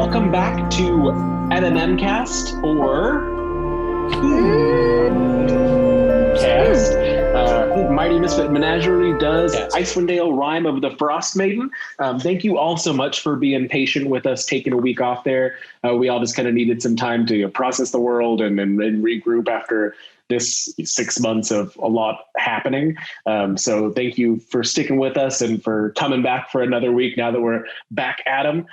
welcome back to NMCast or Cast. Mighty Misfit Menagerie does Icewind Rime of the Frostmaiden. Thank you all so much for being patient with us, taking a week off there. We all just kind of needed some time to process the world and regroup after this 6 months of a lot happening. So thank you for sticking with us and for coming back for another week now that we're back at them.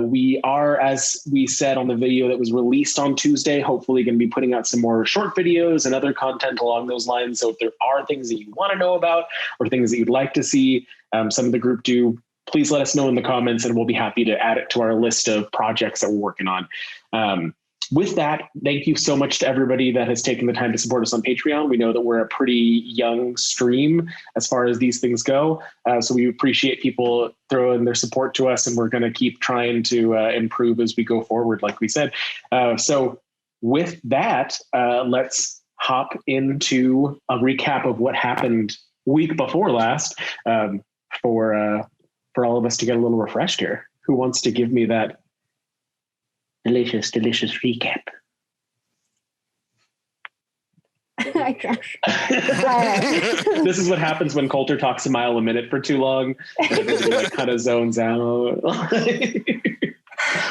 We are, as we said on the video that was released on Tuesday, hopefully going to be putting out some more short videos and other content along those lines. So if there are things that you want to know about or things that you'd like to see some of the group do, please let us know in the comments and we'll be happy to add it to our list of projects that we're working on. With that, thank you so much to everybody that has taken the time to support us on Patreon. We know that we're a pretty young stream as far as these things go. So we appreciate people throwing their support to us, and we're going to keep trying to improve as we go forward, like we said. So with that, let's hop into a recap of what happened week before last for all of us to get a little refreshed here. Who wants to give me that delicious recap? I can't. This is what happens when Coulter talks a mile a minute for too long. Everybody like kind of zones out.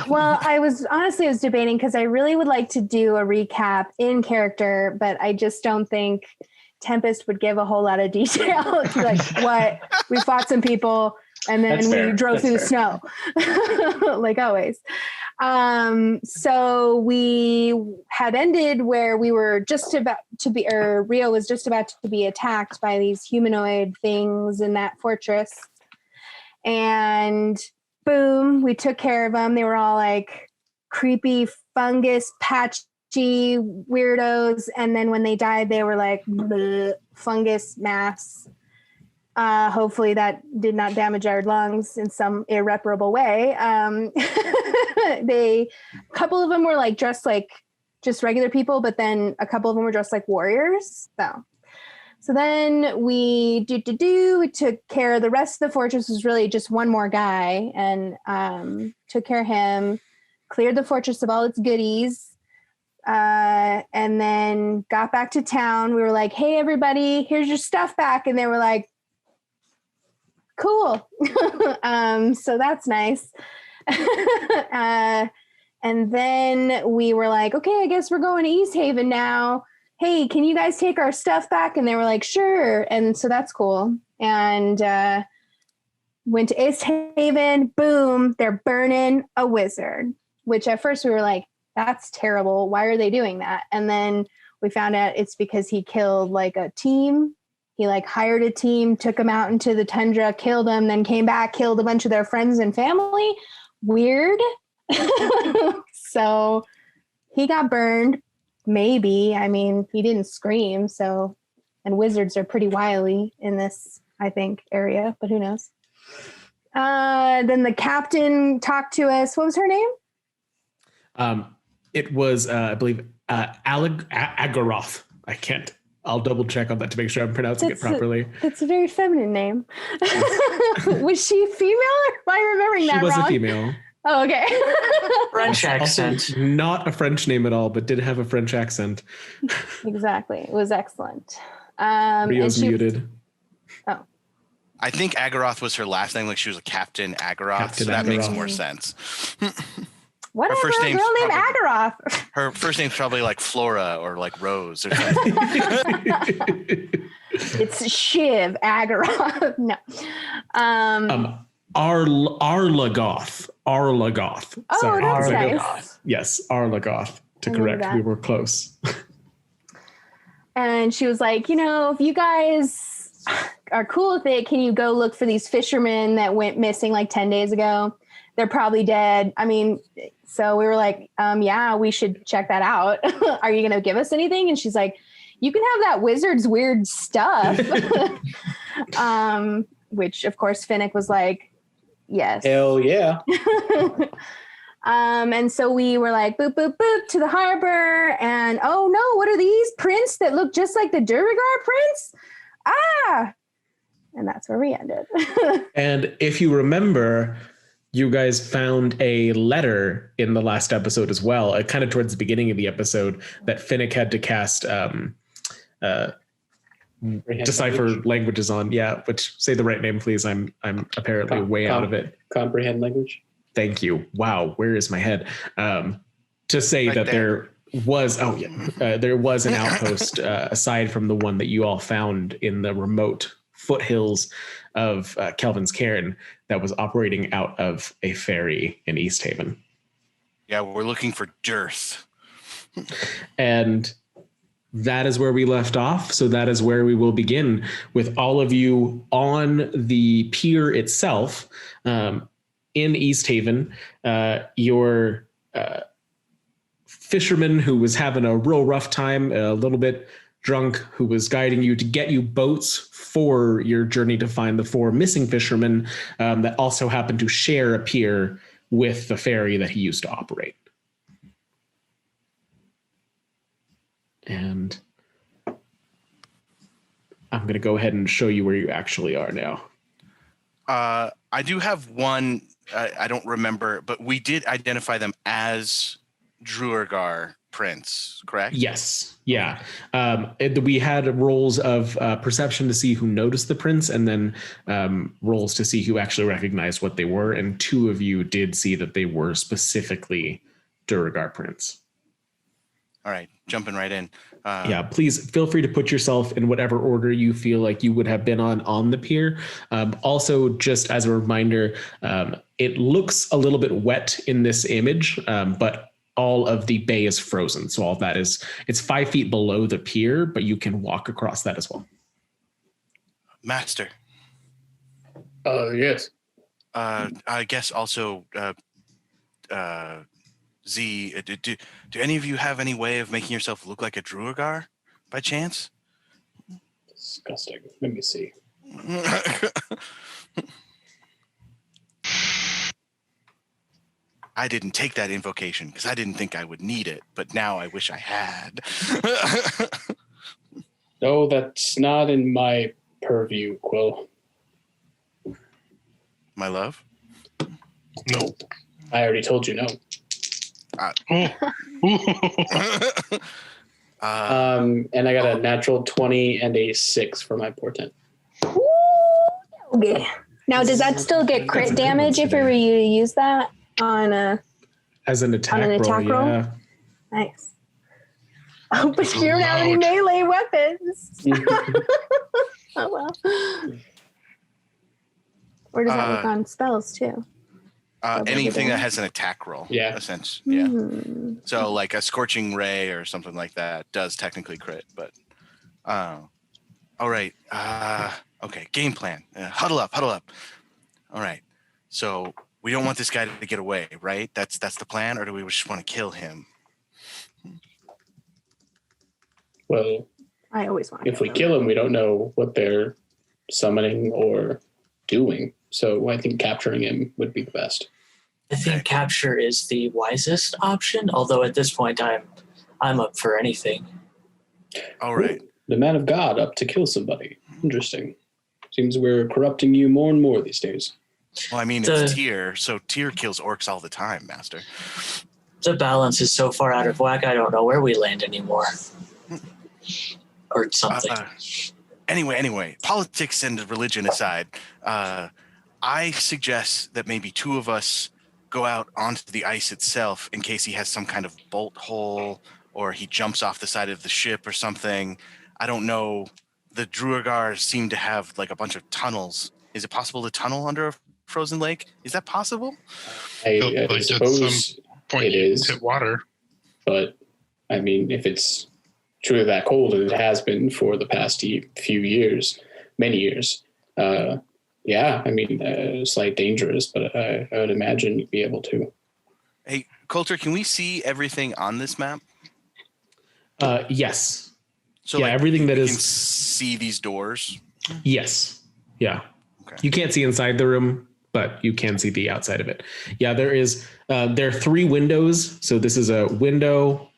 Well, I was debating because I really would like to do a recap in character, but I just don't think Tempest would give a whole lot of detail. Like, what? We fought some people and then we drove through the snow, like always. So we had ended where we were just about to be, or Rio was just about to be attacked by these humanoid things in that fortress. And boom, we took care of them. They were all like creepy fungus, patchy weirdos. And then when they died, they were like fungus mass. Hopefully that did not damage our lungs in some irreparable way. A couple of them were like dressed like just regular people, but then a couple of them were dressed like warriors. So then we took care of the rest of the fortress. Was really just one more guy, and took care of him, cleared the fortress of all its goodies, and then got back to town. We were like, hey, everybody, here's your stuff back. And they were like, cool. So that's nice. And then we were like, okay, I guess we're going to Easthaven now. Hey, can you guys take our stuff back? And they were like, sure. And so that's cool. And went to Easthaven. Boom, they're burning a wizard, which at first we were like, that's terrible. Why are they doing that? And then we found out it's because he killed like a team. He like hired a team, took them out into the tundra, killed them, then came back, killed a bunch of their friends and family. Weird. So he got burned. Maybe. I mean, he didn't scream. So, and wizards are pretty wily in this, I think, area, but who knows? Then the captain talked to us. What was her name? It was, I believe, Agaroth. I'll double check on that to make sure I'm pronouncing it properly. That's a very feminine name. Was she female? Or am I remembering that wrong? She was a female. Oh, okay. French accent. Also not a French name at all, but did have a French accent. Exactly. It was excellent. Rio's muted. Oh. I think Agaroth was her last name. Like she was a Captain Agaroth. So that makes more sense. Whatever, her first name's real name Agaroth. Her first name's probably like Flora or like Rose or something. It's Shiv Agaroth. No. Arlagoth. Oh, sorry. that's Arlagoth. nice. Yes, Arlagoth. To correct, we were close. And she was like, if you guys are cool with it, can you go look for these fishermen that went missing like 10 days ago? They're probably dead. I mean, so we were like, yeah, we should check that out. Are you going to give us anything? And she's like, you can have that wizard's weird stuff. Which of course Finnick was like, yes. Hell yeah. And so we were like, boop, boop, boop to the harbor. And oh no, what are these prints that look just like the Duergar prints? And that's where we ended. And if you remember, you guys found a letter in the last episode as well, kind of towards the beginning of the episode, that Finnick had to cast decipher languages on. Yeah, which say the right name, please. I'm apparently way out of it. Comprehend language. Thank you. Wow, where is my head? To say right that there was there was an outpost aside from the one that you all found in the remote foothills of Kelvin's Cairn that was operating out of a ferry in Easthaven. Yeah, we're looking for dearth. And that is where we left off. So that is where we will begin, with all of you on the pier itself in Easthaven. Your fisherman who was having a real rough time, a little bit drunk, who was guiding you to get you boats for your journey to find the 4 missing fishermen that also happened to share a pier with the ferry that he used to operate. And I'm going to go ahead and show you where you actually are now. I do have one. I don't remember, but we did identify them as Duergar prince, correct? Yes. Yeah. We had rolls of perception to see who noticed the prince, and then rolls to see who actually recognized what they were. And 2 of you did see that they were specifically Duergar prince. All right, jumping right in. Yeah, please feel free to put yourself in whatever order you feel like you would have been on the pier. Also, just as a reminder, it looks a little bit wet in this image, but all of the bay is frozen. So all of that it's 5 feet below the pier, but you can walk across that as well. Master. Yes. I guess also, Z, do any of you have any way of making yourself look like a Duergar by chance? Disgusting. Let me see. I didn't take that invocation because I didn't think I would need it, but now I wish I had. No, that's not in my purview, Quill. My love? No. I already told you no. And I got a natural 20 and a 6 for my portent. Okay. Now, does that still get crit damage if we were you to use that on as an attack roll? Yeah. Nice. Oh, but you don't have any melee weapons. Oh well. Or does that work on spells too? Anything that has an attack roll. Yeah. Essentially. Yeah. Mm. So like a scorching ray or something like that does technically crit, but all right. Okay. Game plan. Huddle up. All right. So we don't want this guy to get away, right? That's the plan, or do we just want to kill him? Well, I always want. If we kill him, we don't know what they're summoning or doing. So I think capturing him would be the best. I think capture is the wisest option, although at this point I'm up for anything. All right. Ooh, the man of God up to kill somebody. Interesting. Seems we're corrupting you more and more these days. Well, I mean, it's Tyr, so Tyr kills orcs all the time, Master. The balance is so far out of whack, I don't know where we land anymore. Or something. Anyway, politics and religion aside, I suggest that maybe 2 of us go out onto the ice itself in case he has some kind of bolt hole or he jumps off the side of the ship or something. I don't know. The Duergar seem to have like a bunch of tunnels. Is it possible to tunnel under a frozen lake? Is that possible? I suppose at some point it is. Hit water. But, I mean, if it's truly that cold, and it has been for the past few years, many years, yeah, I mean, slight dangerous, but I would imagine you'd be able to. Hey, Coulter, can we see everything on this map? Yes. So yeah, like, everything that you is. Can see these doors? Yes. Yeah. Okay. You can't see inside the room, but you can see the outside of it. Yeah, there are 3 windows. So this is a window,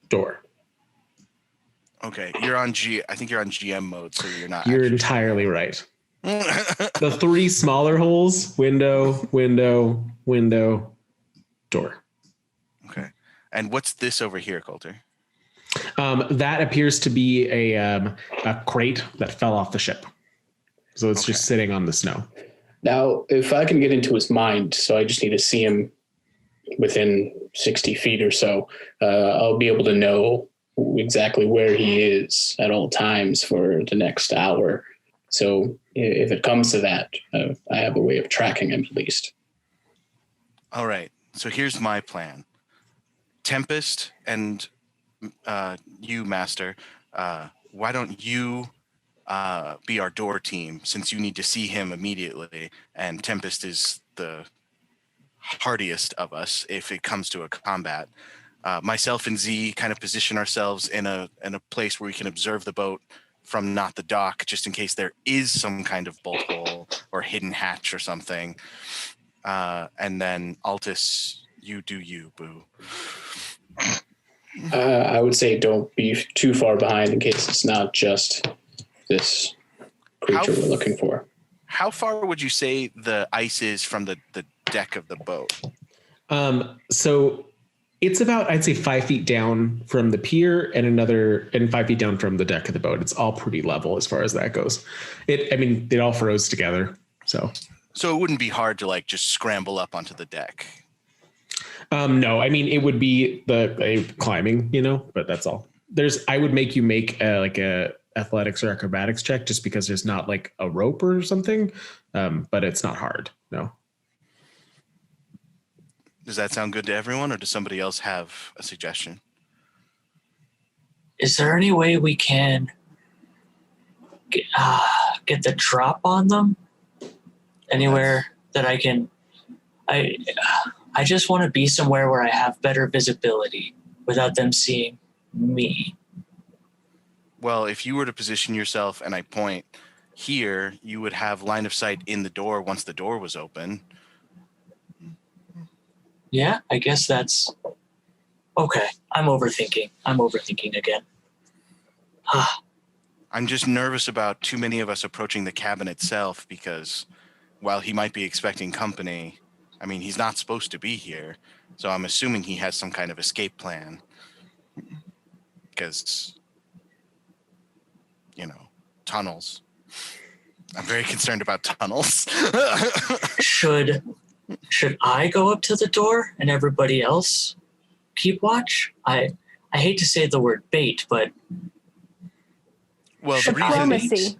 door. Okay, you're on I think you're on GM mode, so you're not. You're entirely right. The 3 smaller holes: window, window, window, door. Okay. And what's this over here, Coulter? That appears to be a crate that fell off the ship. So it's just sitting on the snow. Now, if I can get into his mind, so I just need to see him within 60 feet or so, I'll be able to know exactly where he is at all times for the next hour. So if it comes to that, I have a way of tracking him at least. All right. So here's my plan. Tempest and you, Master, why don't you be our door team, since you need to see him immediately, and Tempest is the hardiest of us if it comes to a combat. Myself and Z kind of position ourselves in a place where we can observe the boat from not the dock, just in case there is some kind of bolt hole or hidden hatch or something. And then Altus, you do you, boo. I would say don't be too far behind in case it's not just this creature we're looking for. How far would you say the ice is from the deck of the boat? So it's about, I'd say, 5 feet down from the pier and 5 feet down from the deck of the boat. It's all pretty level as far as that goes. It all froze together. So it wouldn't be hard to just scramble up onto the deck. No, it would be the climbing, but that's all. I would make you make a athletics or acrobatics check just because there's not a rope or something. But it's not hard. No. Does that sound good to everyone, or does somebody else have a suggestion? Is there any way we can get the drop on them? Anywhere that I can... I just want to be somewhere where I have better visibility without them seeing me. Well, if you were to position yourself and I point here, you would have line of sight in the door once the door was open. Yeah, I guess that's... Okay, I'm overthinking again. I'm just nervous about too many of us approaching the cabin itself because while he might be expecting company, he's not supposed to be here. So I'm assuming he has some kind of escape plan. Because, tunnels. I'm very concerned about tunnels. Should I go up to the door and everybody else keep watch? I hate to say the word bait, but... Well, diplomacy.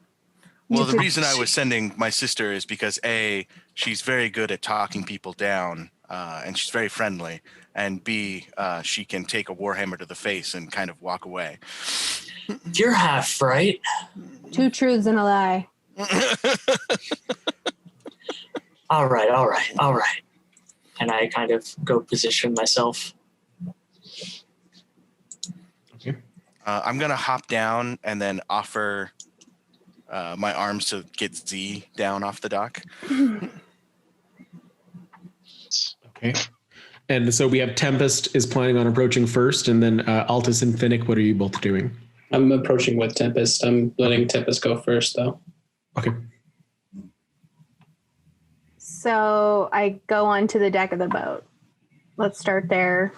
The reason I was sending my sister is because A, she's very good at talking people down, and she's very friendly, and B, she can take a warhammer to the face and kind of walk away. You're half right. 2 truths and a lie. All right. And I kind of go position myself. Okay. I'm going to hop down and then offer my arms to get Z down off the dock. Okay. And so we have Tempest is planning on approaching first, and then Altus and Finnick, what are you both doing? I'm approaching with Tempest. I'm letting Tempest go first, though. Okay. So I go onto the deck of the boat. Let's start there.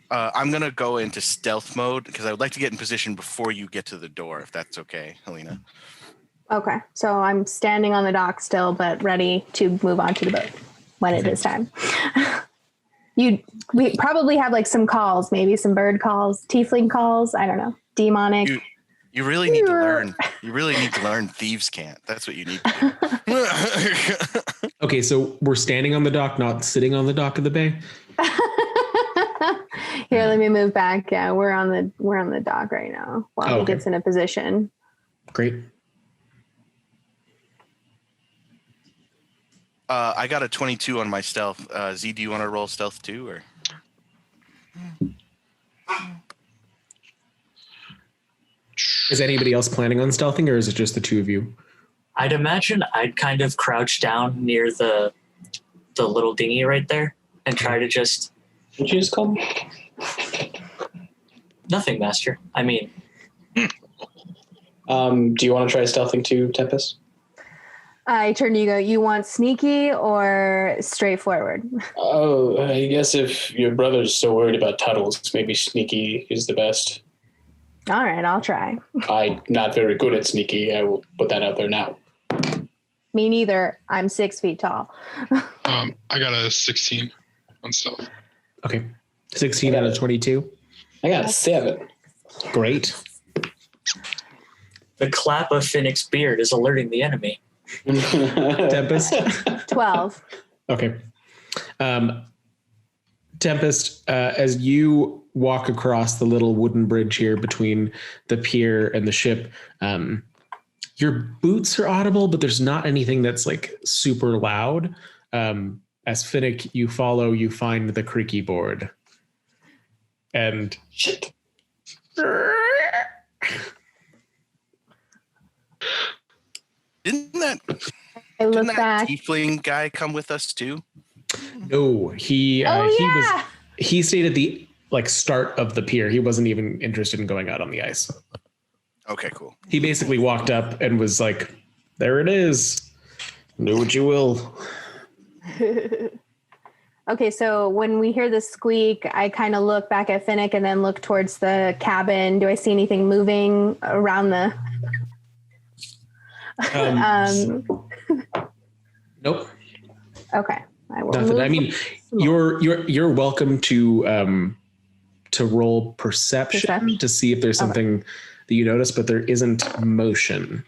I'm going to go into stealth mode because I would like to get in position before you get to the door, if that's okay, Helena. Okay. So I'm standing on the dock still, but ready to move on to the boat when it is time. We probably have some calls, maybe some bird calls, tiefling calls. I don't know. Demonic. You really need to learn. You really need to learn thieves' cant. That's what you need to do. Okay, so we're standing on the dock, not sitting on the dock of the bay. Here, let me move back. Yeah, we're on the dock right now while he gets in a position. Great. I got a 22 on my stealth. Z, do you want to roll stealth too, or? Is anybody else planning on stealthing, or is it just the 2 of you? I'd imagine I'd kind of crouch down near the little dinghy right there and try to just... What'd you just call me? Nothing, Master. Do you want to try stealthing too, Tempest? I turn to you, go, you want sneaky or straightforward? Oh, I guess if your brother's so worried about Tuttles, maybe sneaky is the best. All right, I'll try. I'm not very good at sneaky. I will put that out there now. Me neither. I'm 6 feet tall. I got a 16 on stealth. Okay. 16 out of 22. I got a 7. Great. The clap of Finnick's beard is alerting the enemy. Tempest. 12. Okay. Tempest, as you walk across the little wooden bridge here between the pier and the ship, your boots are audible, but there's not anything that's like super loud. As Finnick, you follow, you find the creaky board. And Shit. Didn't that I look didn't that back. tiefling guy come with us too? no, he yeah. he stayed at the like start of the pier. He wasn't even interested in going out on the ice. Okay, cool. He basically walked up and was like, there it is. Do what you will. Okay, so when we hear the squeak, I kind of look back at Finnick and then look towards the cabin. Do I see anything moving around the... Nope. Okay. I will Nothing. move I mean, you're welcome to roll perception to see if there's something that you notice, but there isn't motion.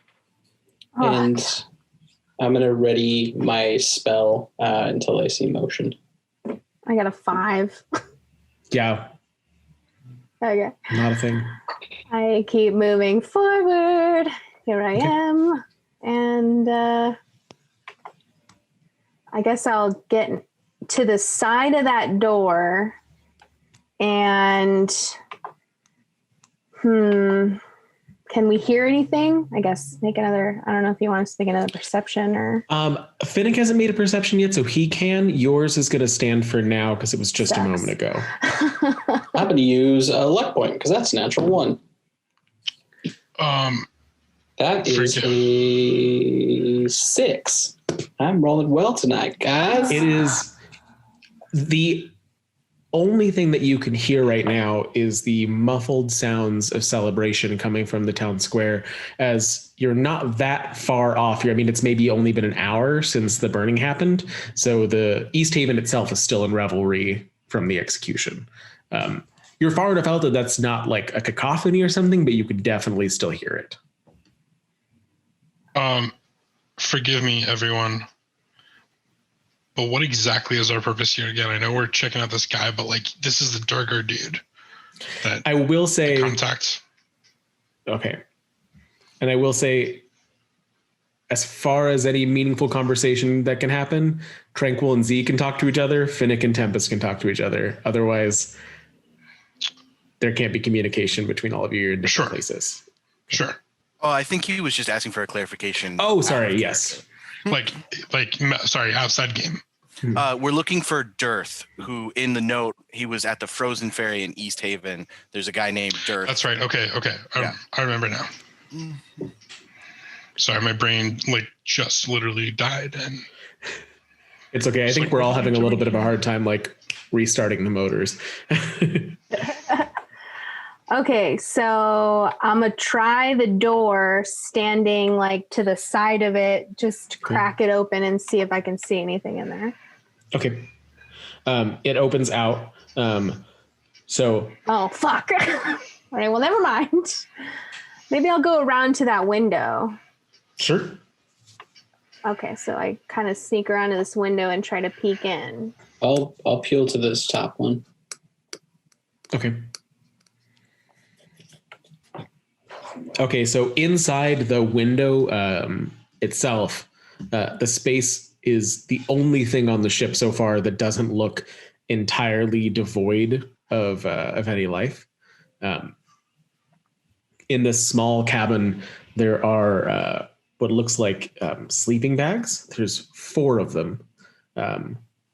Oh, And I'm going to ready my spell until I see motion. I got a 5. Yeah, Okay. not a thing. I keep moving forward. Here I am. And I guess I'll get to the side of that door and can we hear anything? I guess make another, I don't know if you want us to make another perception or Finnick hasn't made a perception yet, so he can. Yours is going to stand for now because it was just a Sucks. moment ago. I'm going to use a luck point because that's natural 1. That is a 6. I'm rolling well tonight, guys. It is the only thing that you can hear right now is the muffled sounds of celebration coming from the town square, as you're not that far off here. I mean, it's maybe only been an hour since the burning happened. So the Easthaven itself is still in revelry from the execution. You're far enough out that that's not like a cacophony or something, but you could definitely still hear it. Forgive me, everyone. But what exactly is our purpose here again? I know we're checking out this guy, but like this is the Duergar dude that I will say contacts. Okay. And I will say, as far as any meaningful conversation that can happen, Tranquil and Z can talk to each other, Finnick and Tempest can talk to each other. Otherwise, there can't be communication between all of you in different places. Sure. Oh, I think he was just asking for a clarification. Oh, sorry. Yes. Sorry, outside game. We're looking for Dearth, who in the note, he was at the Frozen Ferry in Easthaven. There's a guy named Dearth. That's right. Okay. Yeah. I remember now. Sorry, my brain just literally died, and it's okay. I think we're all having a little bit of a hard time restarting the motors. Okay, so I'm gonna try the door standing to the side of it, just crack it open and see if I can see anything in there. Okay. It opens out. Oh, fuck. All right, well, never mind. Maybe I'll go around to that window. Sure. Okay, so I kind of sneak around to this window and try to peek in. I'll peel to this top one. Okay. Okay, so inside the window itself, the space is the only thing on the ship so far that doesn't look entirely devoid of any life. In this small cabin, there are what looks like sleeping bags. There's 4 of them.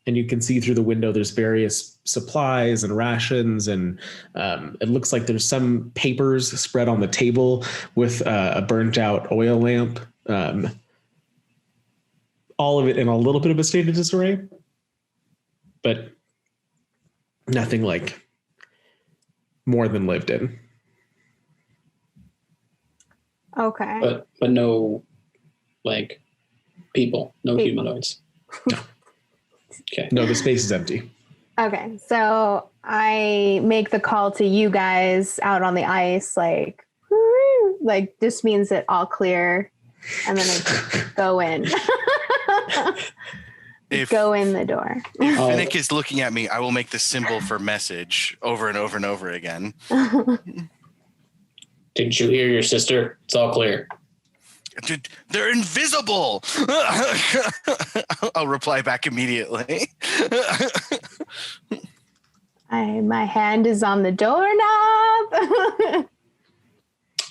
And you can see through the window, there's various supplies and rations. And it looks like there's some papers spread on the table with a burnt out oil lamp. all of it in a little bit of a state of disarray, but nothing like more than lived in. Okay. But no, like, people, no humanoids. No. Okay. No, the space is empty. Okay, so I make the call to you guys out on the ice, like, woo, like this means that all clear, and then I go in. Go in the door. If Finnick is looking at me, I will make the symbol for message over and over and over again. Didn't you hear your sister? It's all clear. Dude, they're invisible. I'll reply back immediately. My hand is on the doorknob.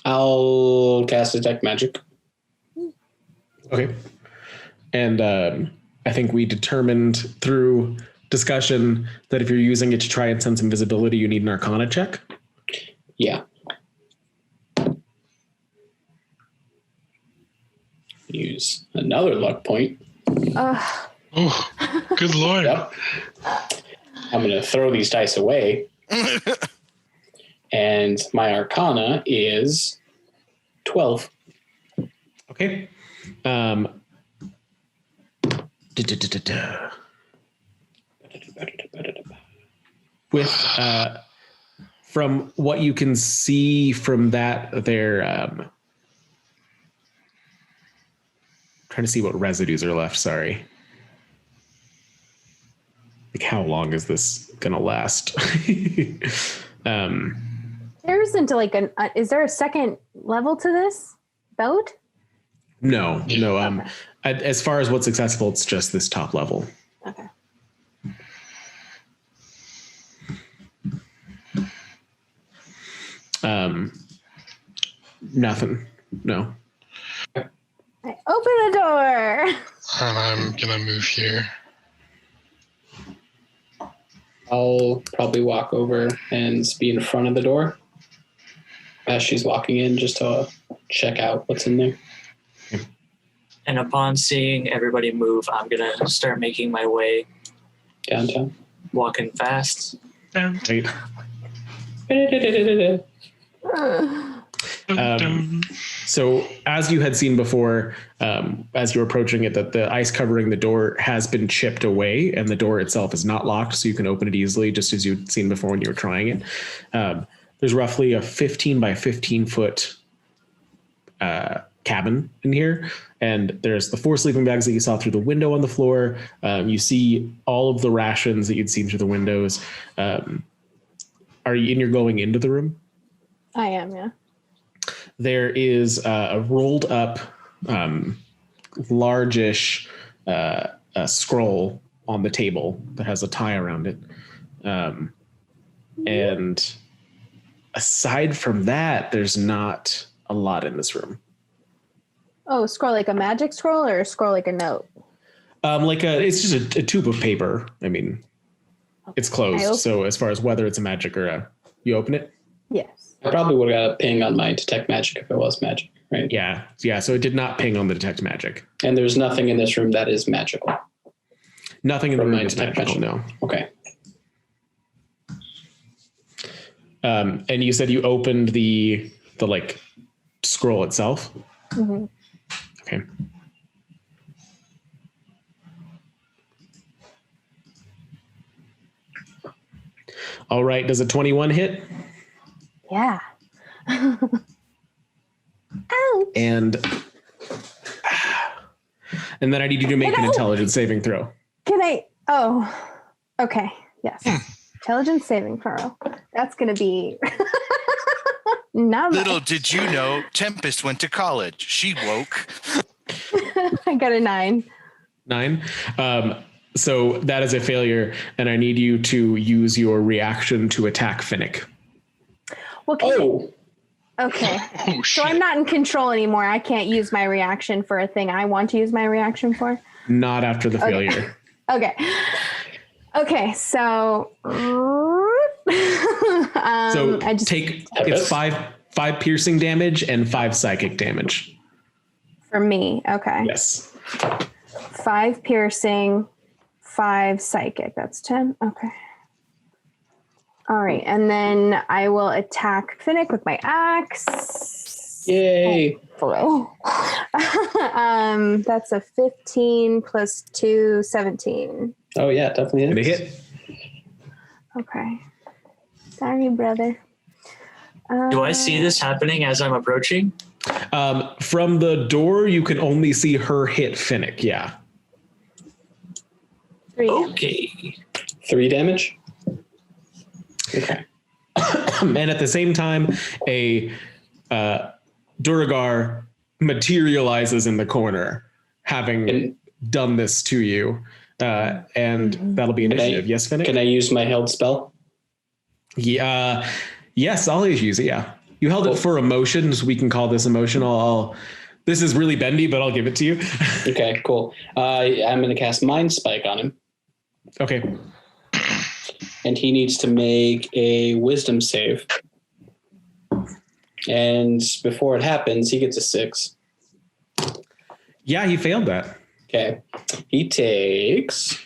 I'll cast Detect Magic. Okay. And I think we determined through discussion that if you're using it to try and sense invisibility, you need an Arcana check. Yeah. Use another luck point. Oh, good lord. Yep. I'm going to throw these dice away. And my Arcana is 12. Okay. With from what you can see from that, they're trying to see what residues are left. Sorry. Like, how long is this gonna last? There isn't like is there a second level to this boat? No. As far as what's accessible, it's just this top level. Okay. Nothing. No. I open the door. And I'm gonna move here. I'll probably walk over and be in front of the door as she's walking in, just to check out what's in there. And upon seeing everybody move, I'm going to start making my way Downtown. walking fast. Right. So as you had seen before, as you're approaching it, that the ice covering the door has been chipped away and the door itself is not locked, so you can open it easily, just as you'd seen before when you were trying it. There's roughly a 15 by 15 foot cabin in here, and there's the 4 sleeping bags that you saw through the window on the floor. You see all of the rations that you'd seen through the windows. Are you going into the room? I am, yeah. There is a rolled up, largish scroll on the table that has a tie around it. And aside from that, there's not a lot in this room. Oh, scroll like a magic scroll or a scroll like a note? It's just a tube of paper. I mean, it's closed. So as far as whether it's a magic or you open it? Yes. I probably would have got a ping on my Detect Magic if it was magic, right? Yeah. So it did not ping on the Detect Magic. And there's nothing in this room that is magical. Nothing in the From room my is Detect magical, Magic. no. Okay. And you said you opened the like scroll itself? Mm-hmm. Okay. All right. Does a 21 hit? Yeah. Ouch. And then I need you to make an intelligence saving throw. Can I? Oh, okay. Yes. Intelligence saving throw. That's going to be not Little much. did you know, Tempest went to college. She woke. I got a 9. 9. So that is a failure, and I need you to use your reaction to attack Finnick. Well, okay. Oh, So shit. I'm not in control anymore. I can't use my reaction for a thing I want to use my reaction for. Not after the failure. Okay. So, So I just take it's 5 piercing damage and 5 psychic damage. for me. Okay. Yes. 5 piercing, 5 psychic. That's 10. Okay. All right. And then I will attack Finnick with my axe. Yay. That's a 15 plus 2, 17. Oh, yeah, definitely Gonna is. hit. Okay. Sorry, brother. Do I see this happening as I'm approaching? From the door, you can only see her hit Finnick. Yeah. 3. Okay. 3 damage? Okay. And at the same time, a Duergar materializes in the corner, having done this to you. And that'll be initiative. Yes, Finnick? Can I use my held spell? Yeah. Yes, I'll use it. Yeah. You held it for emotion, so we can call this emotional. This is really bendy, but I'll give it to you. Okay, cool. I'm going to cast Mind Spike on him. Okay. And he needs to make a wisdom save. And before it happens, he gets a 6. Yeah, he failed that. Okay. He takes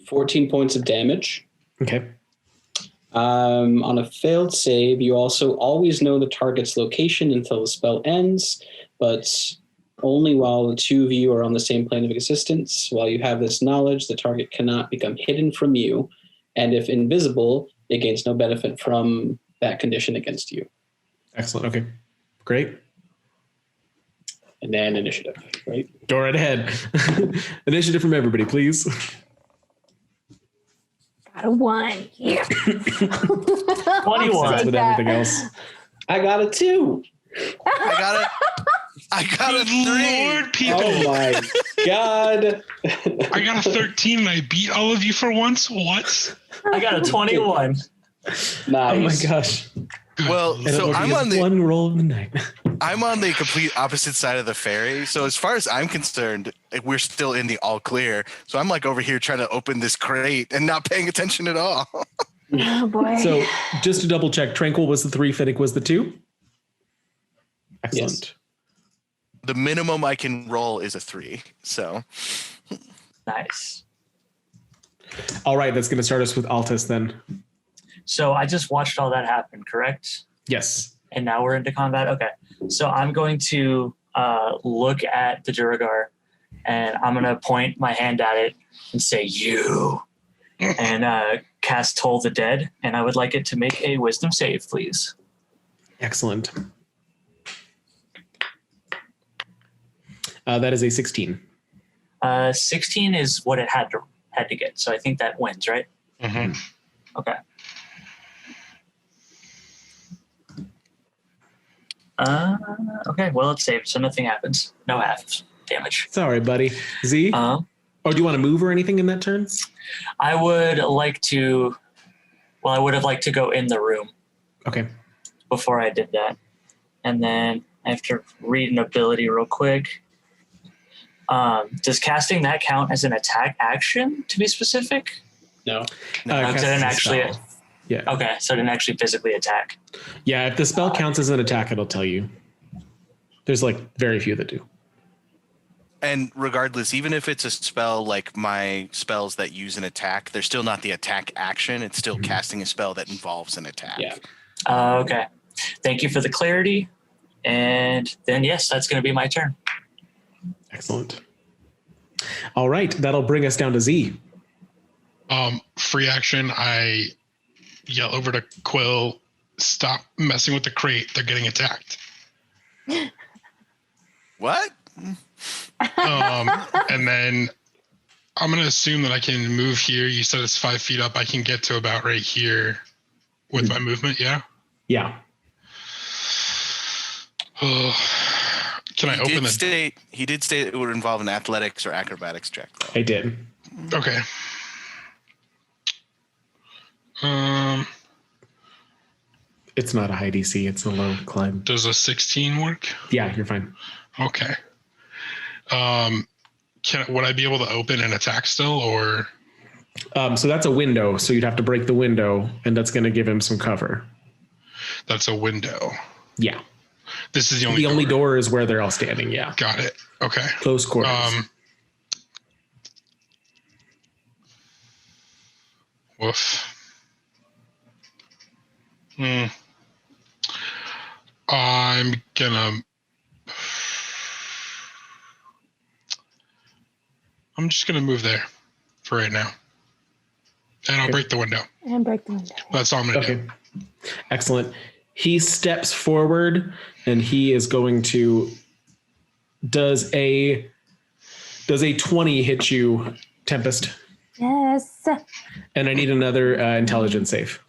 14 points of damage. Okay. On a failed save, you also always know the target's location until the spell ends, but only while the two of you are on the same plane of existence. While you have this knowledge, the target cannot become hidden from you, and if invisible, it gains no benefit from that condition against you. Excellent. Okay. Great. And then initiative, right? Go right ahead. Initiative from everybody, please. Got a 1. Yeah. 21. With everything else. I got a 2. I got a 3. Lord, people. Oh my God. I got a 13 and I beat all of you for once. What? I got a 21. Nice. Oh my gosh. Well, And so it'll I'm be on the one roll of the night. I'm on the complete opposite side of the ferry. So as far as I'm concerned, we're still in the all clear. So I'm like over here trying to open this crate and not paying attention at all. Oh boy. So just to double check, Tranquil was the 3, Finnick was the 2. Excellent. Yes. The minimum I can roll is a 3. So Nice. All right, that's going to start us with Altus then. So I just watched all that happen, correct? Yes. And now we're into combat. Okay. So I'm going to look at the Duergar and I'm going to point my hand at it and say, you, and cast Toll the Dead. And I would like it to make a wisdom save, please. Excellent. That is a 16. 16 is what it had to get. So I think that wins, right? Mm-hmm. Okay. Okay, well, it's saved, so nothing happens. No half damage. Sorry, buddy. Z? Oh, do you want to move or anything in that turn? I would like to... Well, I would have liked to go in the room. Okay. Before I did that. And then I have to read an ability real quick. Does casting that count as an attack action, to be specific? No. I didn't actually... Yeah. Okay, so I didn't actually physically attack. Yeah, if the spell counts as an attack, it'll tell you. There's like very few that do. and regardless, even if it's a spell like my spells that use an attack, they're still not the attack action. It's still casting a spell that involves an attack. Yeah. Okay. Thank you for the clarity. And then, yes, that's going to be my turn. Excellent. All right. That'll bring us down to Z. Free action. I yell over to Quill, stop messing with the crate. They're getting attacked. What? And then I'm going to assume that I can move here. You said it's 5 feet up. I can get to about right here with my movement. Yeah. Yeah. Can I open the... He did state it would involve an athletics or acrobatics check, though. I did. Okay. It's not a high DC. It's a low climb. Does a 16 work? Yeah, you're fine. Okay. Would I be able to open and attack still, or? So that's a window. So you'd have to break the window, and that's going to give him some cover. That's a window. Yeah. This is the only door is where they're all standing. Yeah. Got it. Okay. Close quarters. Woof. I'm just gonna move there for right now. And I'll break the window. And break the window. That's all I'm gonna do. Excellent. He steps forward and he is going to does a 20 hit you, Tempest? Yes. And I need another intelligence save.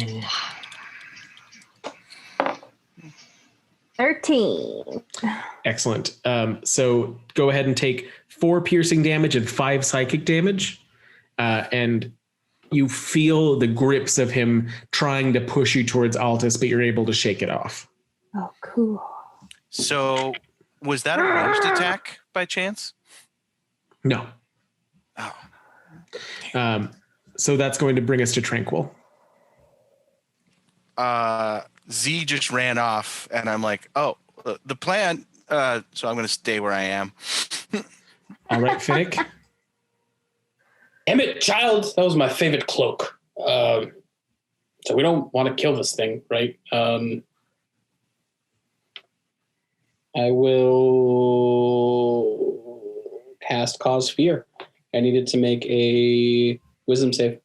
Ooh. 13. Excellent. So go ahead and take 4 piercing damage and 5 psychic damage. And you feel the grips of him trying to push you towards Altus, but you're able to shake it off. Oh, cool. So was that a ranged attack by chance? No. Oh. So that's going to bring us to Tranquil. Z just ran off, and I'm like, oh, the plan. So I'm going to stay where I am. All right, Finnick. Emmett, child, that was my favorite cloak. So we don't want to kill this thing, right? I will cast Cause Fear. I needed to make a wisdom save.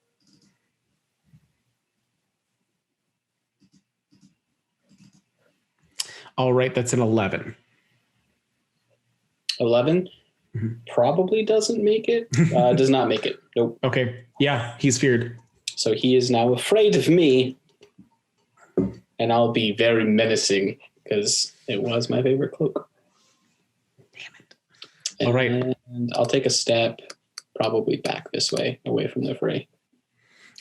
All right, that's an 11. 11 probably doesn't make it. Does not make it. Nope. Okay. Yeah, he's feared. So he is now afraid of me, and I'll be very menacing because it was my favorite cloak. Damn it. All right. And I'll take a step probably back this way, away from the fray.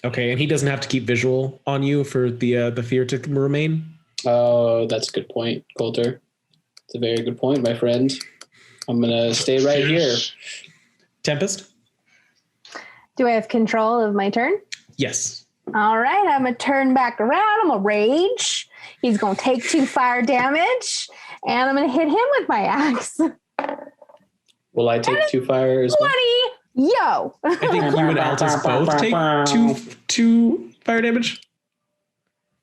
Okay, and he doesn't have to keep visual on you for the fear to remain? Oh, that's a good point, Coulter. It's a very good point, my friend. I'm going to stay right here. Tempest? Do I have control of my turn? Yes. All right, I'm going to turn back around. I'm going to rage. He's going to take 2 fire damage, and I'm going to hit him with my axe. Will I take 2 fire as well? 20! Yo! I think you and Altus both take two fire damage.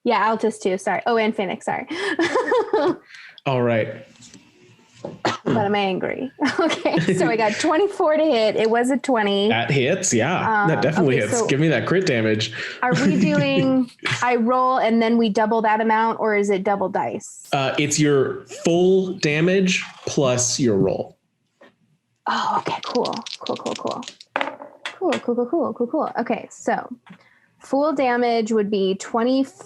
Yeah, Altus too. Sorry. Oh, and Phoenix. Sorry. All right. But I'm angry. Okay, so I got 24 to hit. It was a 20. That hits, yeah. That definitely hits. So give me that crit damage. Are we doing, I roll and then we double that amount, or is it double dice? It's your full damage plus your roll. Oh, okay, cool. Cool. Okay, so full damage would be 12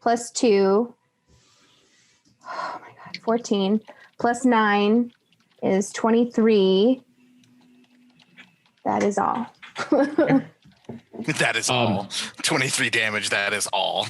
plus 2. Oh my God, 14 plus 9 is 23. That is all. That is all. 23 damage, that is all.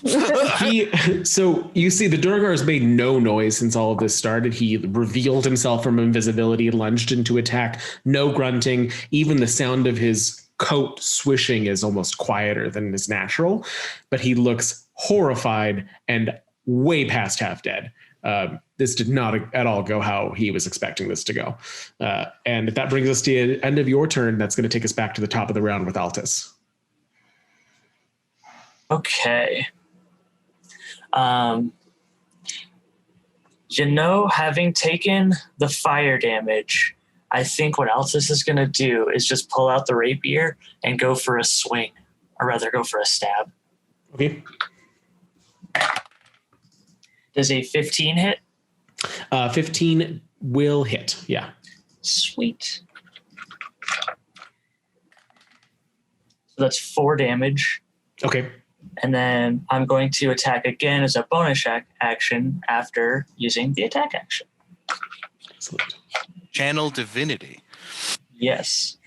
So you see the Duergar has made no noise since all of this started. He revealed himself from invisibility, lunged into attack, no grunting. Even the sound of his coat swishing is almost quieter than is natural, but he looks horrified and way past half dead. This did not at all go how he was expecting this to go. And if that brings us to the end of your turn, that's going to take us back to the top of the round with Altus. Okay. Having taken the fire damage, I think what Altus is going to do is just pull out the rapier and go for a swing, or rather go for a stab. Okay. Does a 15 hit? 15 will hit, yeah. Sweet. So that's 4 damage. Okay. And then I'm going to attack again as a bonus action after using the attack action. Excellent. Channel Divinity. Yes.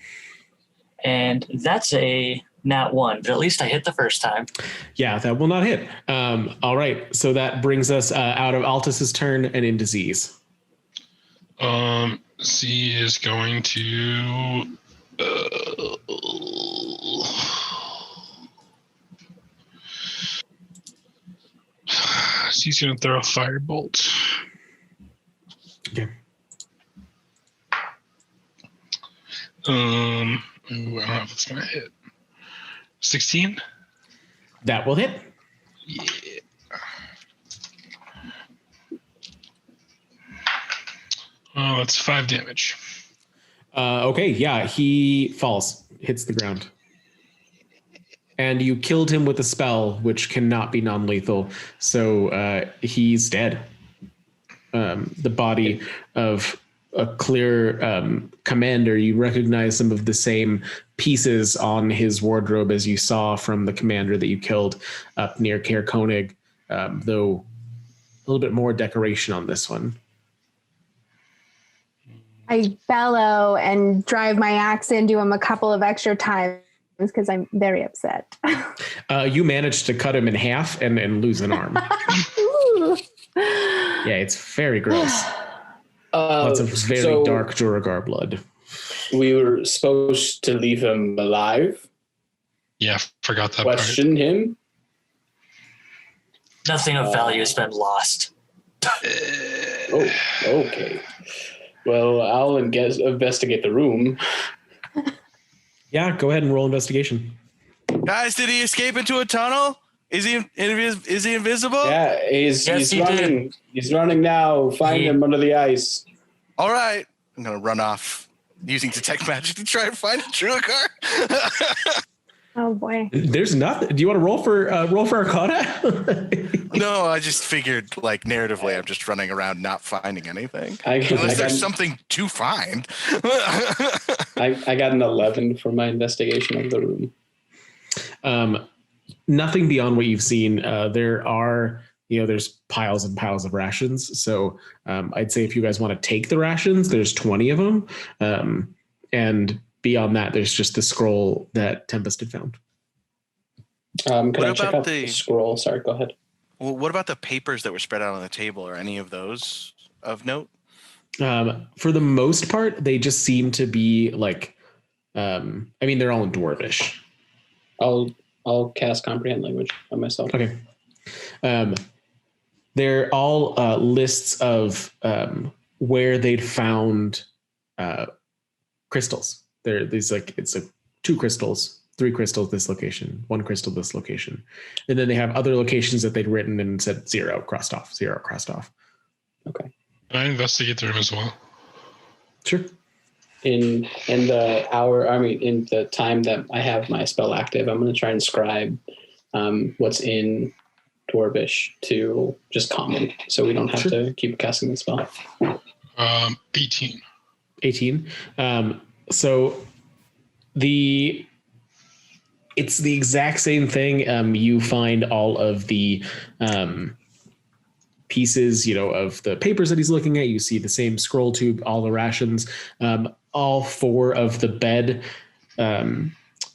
And that's a nat 1, but at least I hit the first time. Yeah, that will not hit. All right, so that brings us out of Altus's turn and into Z's. C is going to. She's going to throw a firebolt. Okay. Ooh, I don't know if it's going to hit. 16? That will hit. Yeah. Oh, that's 5 damage. Okay, yeah, he falls, hits the ground. And you killed him with a spell, which cannot be non-lethal, so he's dead. The body of a clear commander, you recognize some of the same pieces on his wardrobe as you saw from the commander that you killed up near Caer Konig, though a little bit more decoration on this one. I bellow and drive my axe into him a couple of extra times because I'm very upset. You managed to cut him in half and lose an arm. Yeah, it's very gross. Lots of very dark Duergar blood. We were supposed to leave him alive. Yeah, forgot that Question him. Nothing of value has been lost. Oh, okay. Well, I'll investigate the room. Yeah, go ahead and roll investigation. Guys, did he escape into a tunnel? Is he invisible? Yeah, he's running. Did. He's running now. Find him under the ice. All right. I'm going to run off using detect magic to try and find a Duergar. Oh boy. There's nothing. Do you want to roll for Arcana? No, I just figured, like, narratively, I'm just running around not finding anything. Unless there's something to find. I got an 11 for my investigation of the room. Nothing beyond what you've seen. There are, there's piles and piles of rations. So I'd say if you guys want to take the rations, there's 20 of them. And beyond that, there's just the scroll that Tempest had found. Could I check out the scroll? Sorry, go ahead. Well, what about the papers that were spread out on the table? Are any of those of note? For the most part, they just seem to be like, they're all in Dwarvish. I'll cast Comprehend Language on myself. Okay. They're all lists of where they'd found crystals. There's it's 2 crystals, 3 crystals this location, 1 crystal this location. And then they have other locations that they'd written and said 0 crossed off, 0 crossed off. Okay. Can I investigate the room as well? Sure. In the time that I have my spell active, I'm going to try and scribe what's in Dwarvish to just common, so we don't have to keep casting the spell. 18. 18. So it's the exact same thing. You find all of the pieces, of the papers that he's looking at. You see the same scroll tube, all the rations. All 4 of the bed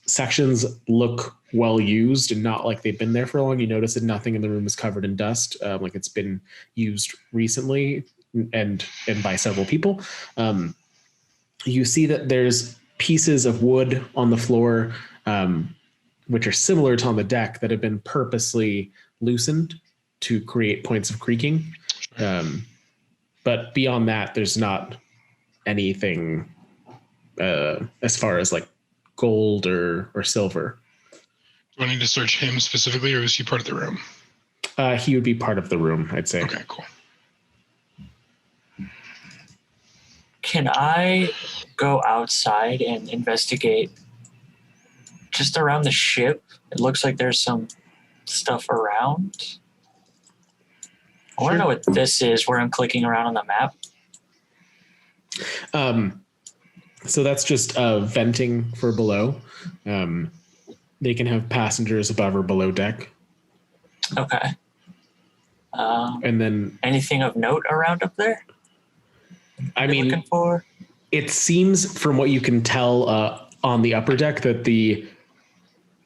sections look well used and not like they've been there for long. You notice that nothing in the room is covered in dust, like it's been used recently and by several people. You see that there's pieces of wood on the floor, which are similar to on the deck, that have been purposely loosened to create points of creaking. But beyond that, there's not anything as far as like gold or silver. Do I need to search him specifically, or is he part of the room? He would be part of the room, I'd say. Okay, cool. Can I go outside and investigate just around the ship? It looks like there's some stuff around. I want to know what this is where I'm clicking around on the map. So that's just venting for below. They can have passengers above or below deck. Okay. And then anything of note around up there? Looking for? It seems from what you can tell on the upper deck that the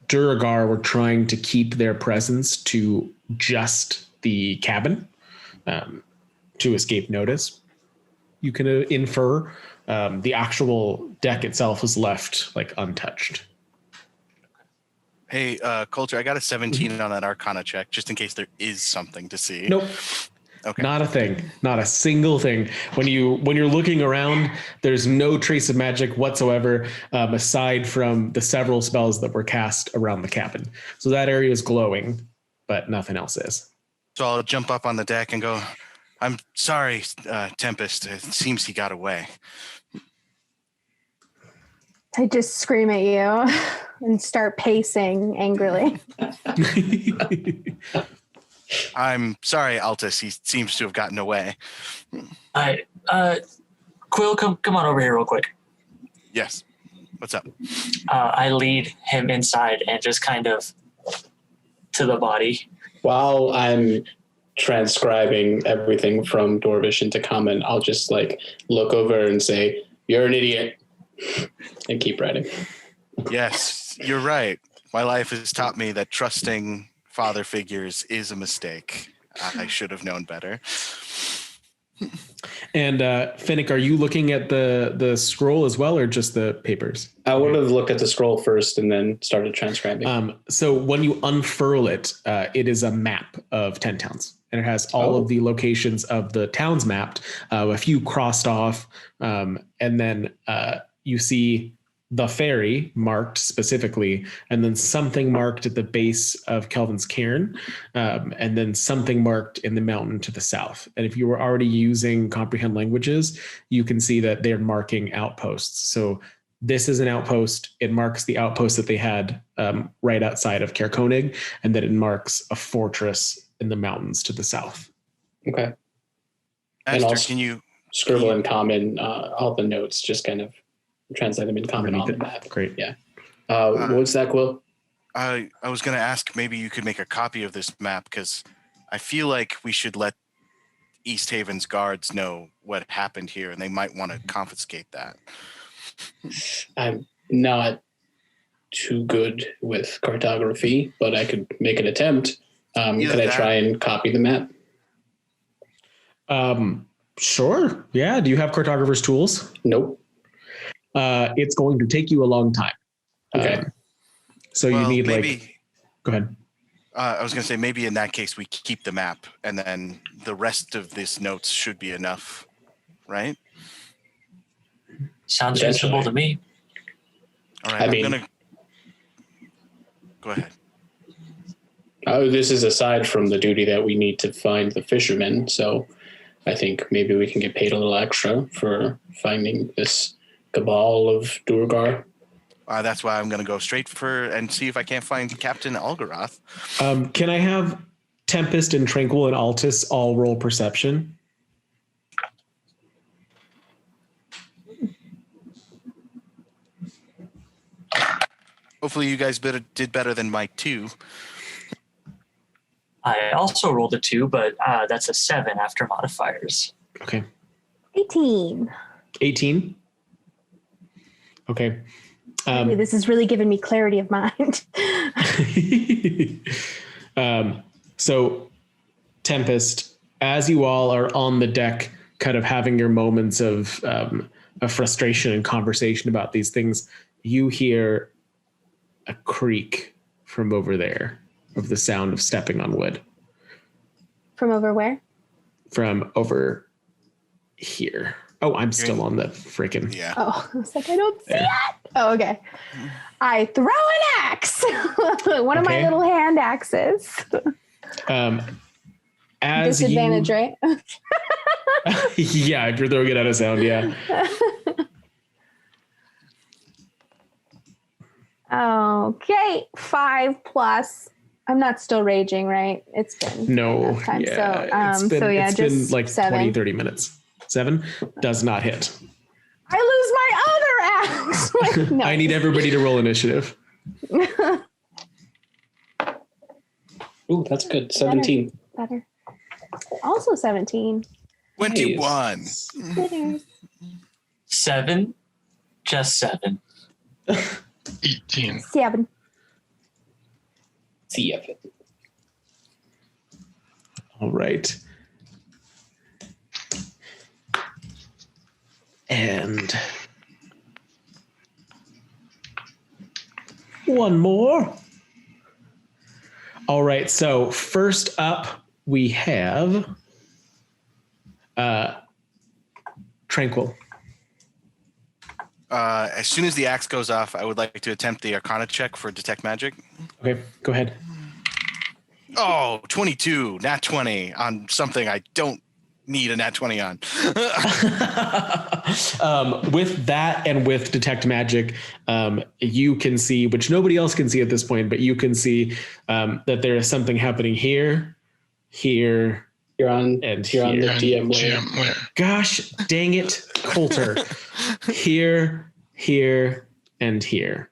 Duergar were trying to keep their presence to just the cabin to escape notice. you can infer. The actual deck itself was left like untouched. Hey, Coulter, I got a 17 on that Arcana check, just in case there is something to see. Nope. Okay. Not a thing. Not a single thing. When you're looking around, there's no trace of magic whatsoever, aside from the several spells that were cast around the cabin. So that area is glowing, but nothing else is. So I'll jump up on the deck and go, I'm sorry, Tempest. It seems he got away. I just scream at you and start pacing angrily. I'm sorry, Altus. He seems to have gotten away. Quill, come on over here real quick. Yes. What's up? I lead him inside and just kind of to the body. While I'm transcribing everything from Dwarvish into Common, I'll just like look over and say, "You're an idiot," and keep writing. Yes, you're right. My life has taught me that trusting father figures is a mistake. I should have known better. And Finnick, are you looking at the scroll as well, or just the papers? I would have looked at the scroll first and then started transcribing. So when you unfurl it, it is a map of 10 towns, and it has all of the locations of the towns mapped, a few crossed off, and then you see the ferry marked specifically, and then something marked at the base of Kelvin's Cairn, and then something marked in the mountain to the south. And if you were already using comprehend languages, you can see that they're marking outposts. So this is an outpost. It marks the outpost that they had right outside of Caer Konig, and then it marks a fortress in the mountains to the south. Okay. Esther, also can you scribble in Common all the notes, just kind of translate them in Common on the map. Great. Yeah. What's that, Quill? I was going to ask, maybe you could make a copy of this map, because I feel like we should let Easthaven's guards know what happened here, and they might want to confiscate that. I'm not too good with cartography, but I could make an attempt. Could I try and copy the map? Sure. Yeah. Do you have cartographer's tools? Nope. It's going to take you a long time. Okay. So you need go ahead. I was going to say, maybe in that case, we keep the map, and then the rest of this notes should be enough, right? Sounds reasonable to me. All right, I'm going to... Go ahead. This is aside from the duty that we need to find the fishermen, so I think maybe we can get paid a little extra for finding this cabal of Duergar. That's why I'm going to go straight and see if I can't find Captain Algaroth. Can I have Tempest and Tranquil and Altus all roll perception? Hopefully you guys did better than my 2. I also rolled a 2, but that's a 7 after modifiers. Okay. 18. 18? Okay. This is really giving me clarity of mind. So, Tempest, as you all are on the deck, kind of having your moments of frustration and conversation about these things, you hear a creak from over there of the sound of stepping on wood. From over where? From over here. Oh, I'm still on the freaking... Yeah. Oh, I was like, I don't see it. Oh, okay. I throw an axe. One of my little hand axes. As Disadvantage, right? Yeah, if you're throwing it out of sound, yeah. Okay, 5+. I'm not still raging, right? It's been enough time. It's been just like 7. 20, 30 minutes. 7 does not hit. I lose my other axe. Like, no. I need everybody to roll initiative. Ooh, that's good. 17. Better. Also 17. 21. Glitters. 7, just 7. 18. 7. See it. All right. And one more. All right, so first up we have Tranquil. As soon as the axe goes off, I would like to attempt the Arcana check for Detect Magic. Okay, go ahead. Oh, 22, nat 20 on something I don't need a nat 20 on. With that and with Detect Magic, you can see, which nobody else can see at this point, but you can see that there is something happening here, here, You're on and you're on the here. DM layer. Gosh dang it, Coulter. Here, here, and here.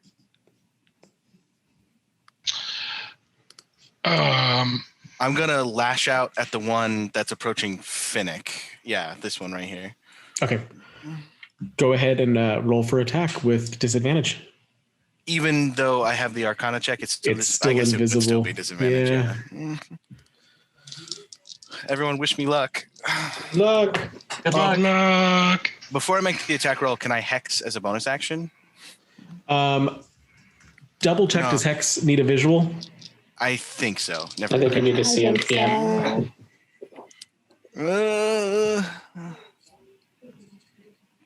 I'm going to lash out at the one that's approaching Finnick. Yeah, this one right here. Okay. Go ahead and roll for attack with disadvantage. Even though I have the Arcana check, it's still Still I guess invisible. it would still be disadvantage. Yeah. Yeah. Everyone wish me luck. Look. Good luck. Luck. Before I make the attack roll, can I hex as a bonus action? Double check, No. does Hex need a visual? I think so. I Never think you mind. need to see him. think Yeah. so.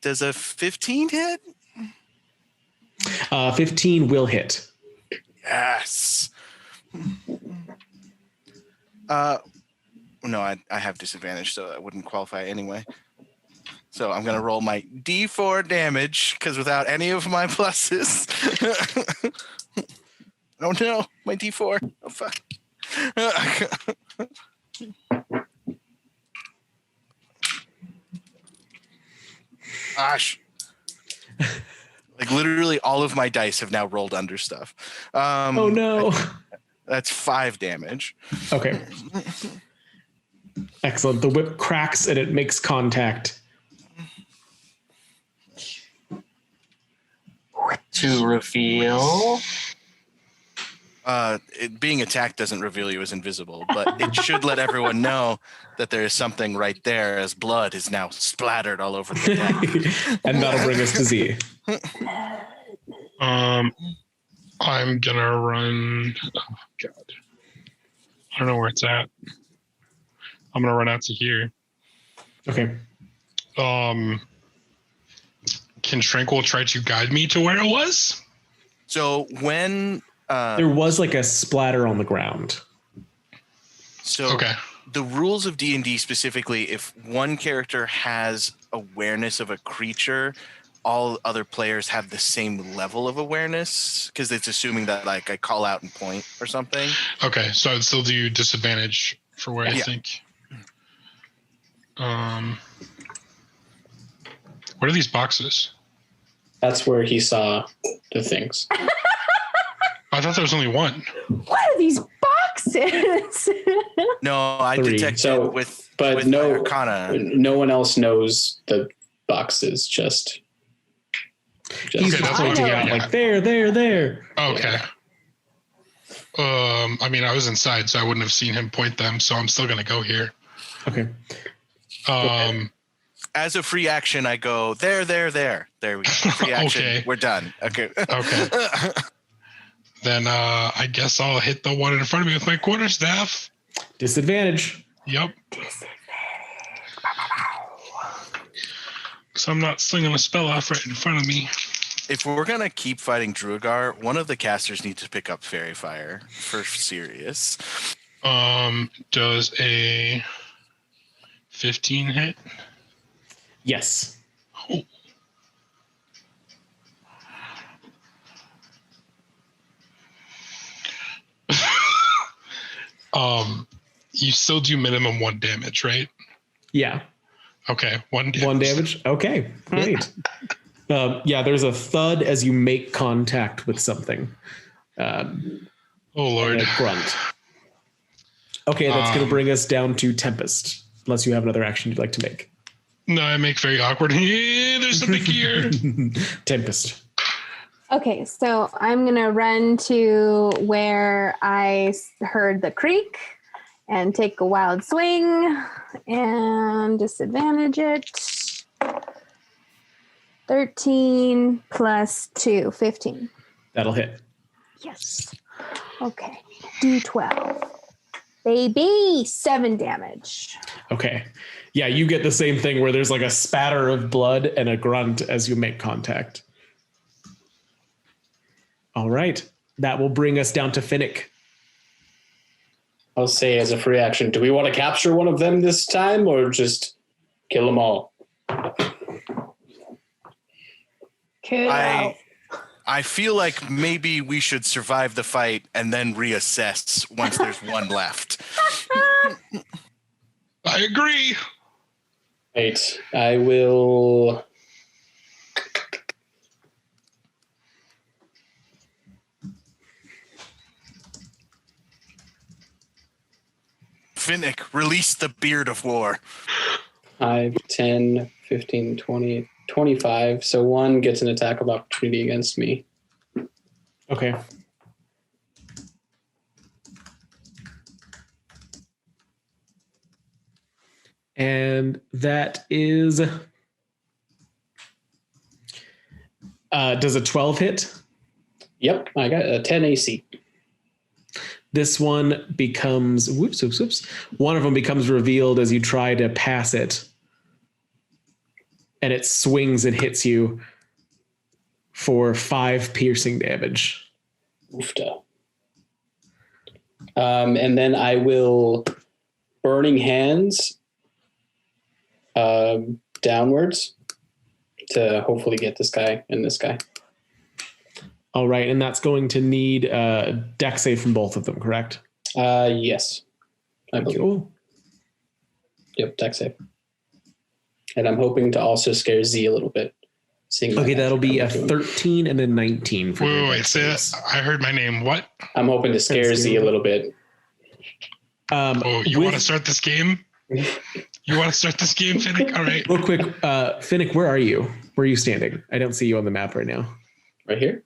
Does a 15 hit? 15 will hit. Yes. No, I have disadvantage, so I wouldn't qualify anyway. So I'm gonna roll my D4 damage because without any of my pluses. Oh no, my D4. Oh fuck. Gosh. Like literally all of my dice have now rolled under stuff. Oh no. That's 5 damage. Okay. Excellent. The whip cracks and it makes contact. To reveal. It being attacked doesn't reveal you as invisible, but it should let everyone know that there is something right there as blood is now splattered all over the deck. And that'll bring us to Z. I'm gonna run. Oh God, I don't know where it's at. I'm gonna run out to here. Okay. Can Tranquil try to guide me to where it was? So when There was like a splatter on the ground. so Okay. the rules of D&D specifically, if one character has awareness of a creature, all other players have the same level of awareness because it's assuming that like I call out and point or something. Okay, so I'd still do disadvantage for where I Yeah. think. What are these boxes? That's where he saw the things. I thought there was only one. What are these boxes? No, I 3. detected So, with but my no- Arcana. No one else knows the boxes. Just He's Okay, that's pointing what- out yeah. like there. Okay. I mean, I was inside, so I wouldn't have seen him point them. So I'm still gonna go here. Okay. As a free action, I go there. There we go. Free action. Okay. We're done. Okay. Okay. Then I guess I'll hit the one in front of me with my quarterstaff. Disadvantage. Yep. Because I'm not slinging a spell off right in front of me. If we're gonna keep fighting Duergar, one of the casters needs to pick up Fairy Fire for serious. Does a 15 hit? Yes. You still do minimum 1 damage, right? Yeah. Okay, 1 damage. 1 damage. Okay. Great. Yeah, there's a thud as you make contact with something. Oh Lord. A grunt. Okay, that's going to bring us down to Tempest. Unless you have another action you'd like to make. No, I make very awkward. Yeah, there's something here. Tempest. Okay, so I'm gonna run to where I heard the creak and take a wild swing and disadvantage it. 13 plus 2, 15. That'll hit. Yes. Okay. D12. Baby, 7 damage. Okay. Yeah, you get the same thing where there's like a spatter of blood and a grunt as you make contact. All right. That will bring us down to Finnick. I'll say as a free action, do we want to capture one of them this time or just kill them all? Kill. I feel like maybe we should survive the fight and then reassess once there's one left. I agree. Right. I will... Finnick, release the beard of war. 5, 10, 15, 20, 25. So one gets an attack of opportunity against me. Okay. And that is... does a 12 hit? Yep, I got a 10 AC. This one becomes... Whoops. One of them becomes revealed as you try to pass it. And it swings and hits you for 5 piercing damage. Oofta. And then I will Burning Hands downwards to hopefully get this guy and this guy. All right, and that's going to need a dex save from both of them, correct? Yes. I believe. Cool. Yep, dex save. And I'm hoping to also scare Z a little bit. Okay, that'll be a 13 and a 19 for Wait, say that. I heard my name. What? I'm hoping to scare Z a little bit. You want to start this game? You want to start this game, Finnick? All right. Real quick, Finnick, where are you? Where are you standing? I don't see you on the map right now. Right here?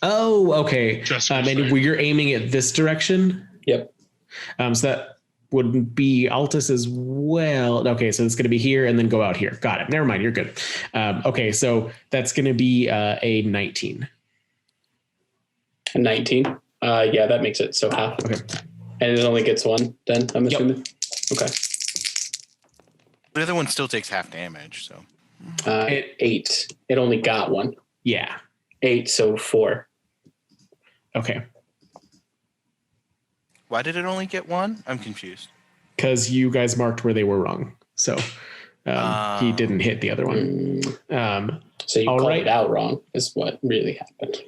Oh, okay. And you're aiming at this direction? Yep. So that wouldn't be Altus as well. Okay, so it's going to be here and then go out here. Got it. Never mind. You're good. Okay, so that's going to be a 19. A 19? Yeah, that makes it. So half. Okay. And it only gets one then, I'm assuming? Yep. Okay. The other one still takes half damage, so. 8. It only got one. Yeah. 8, so 4. Okay. Why did it only get one? I'm confused. Because you guys marked where they were wrong. So he didn't hit the other one. So you called it out wrong is what really happened.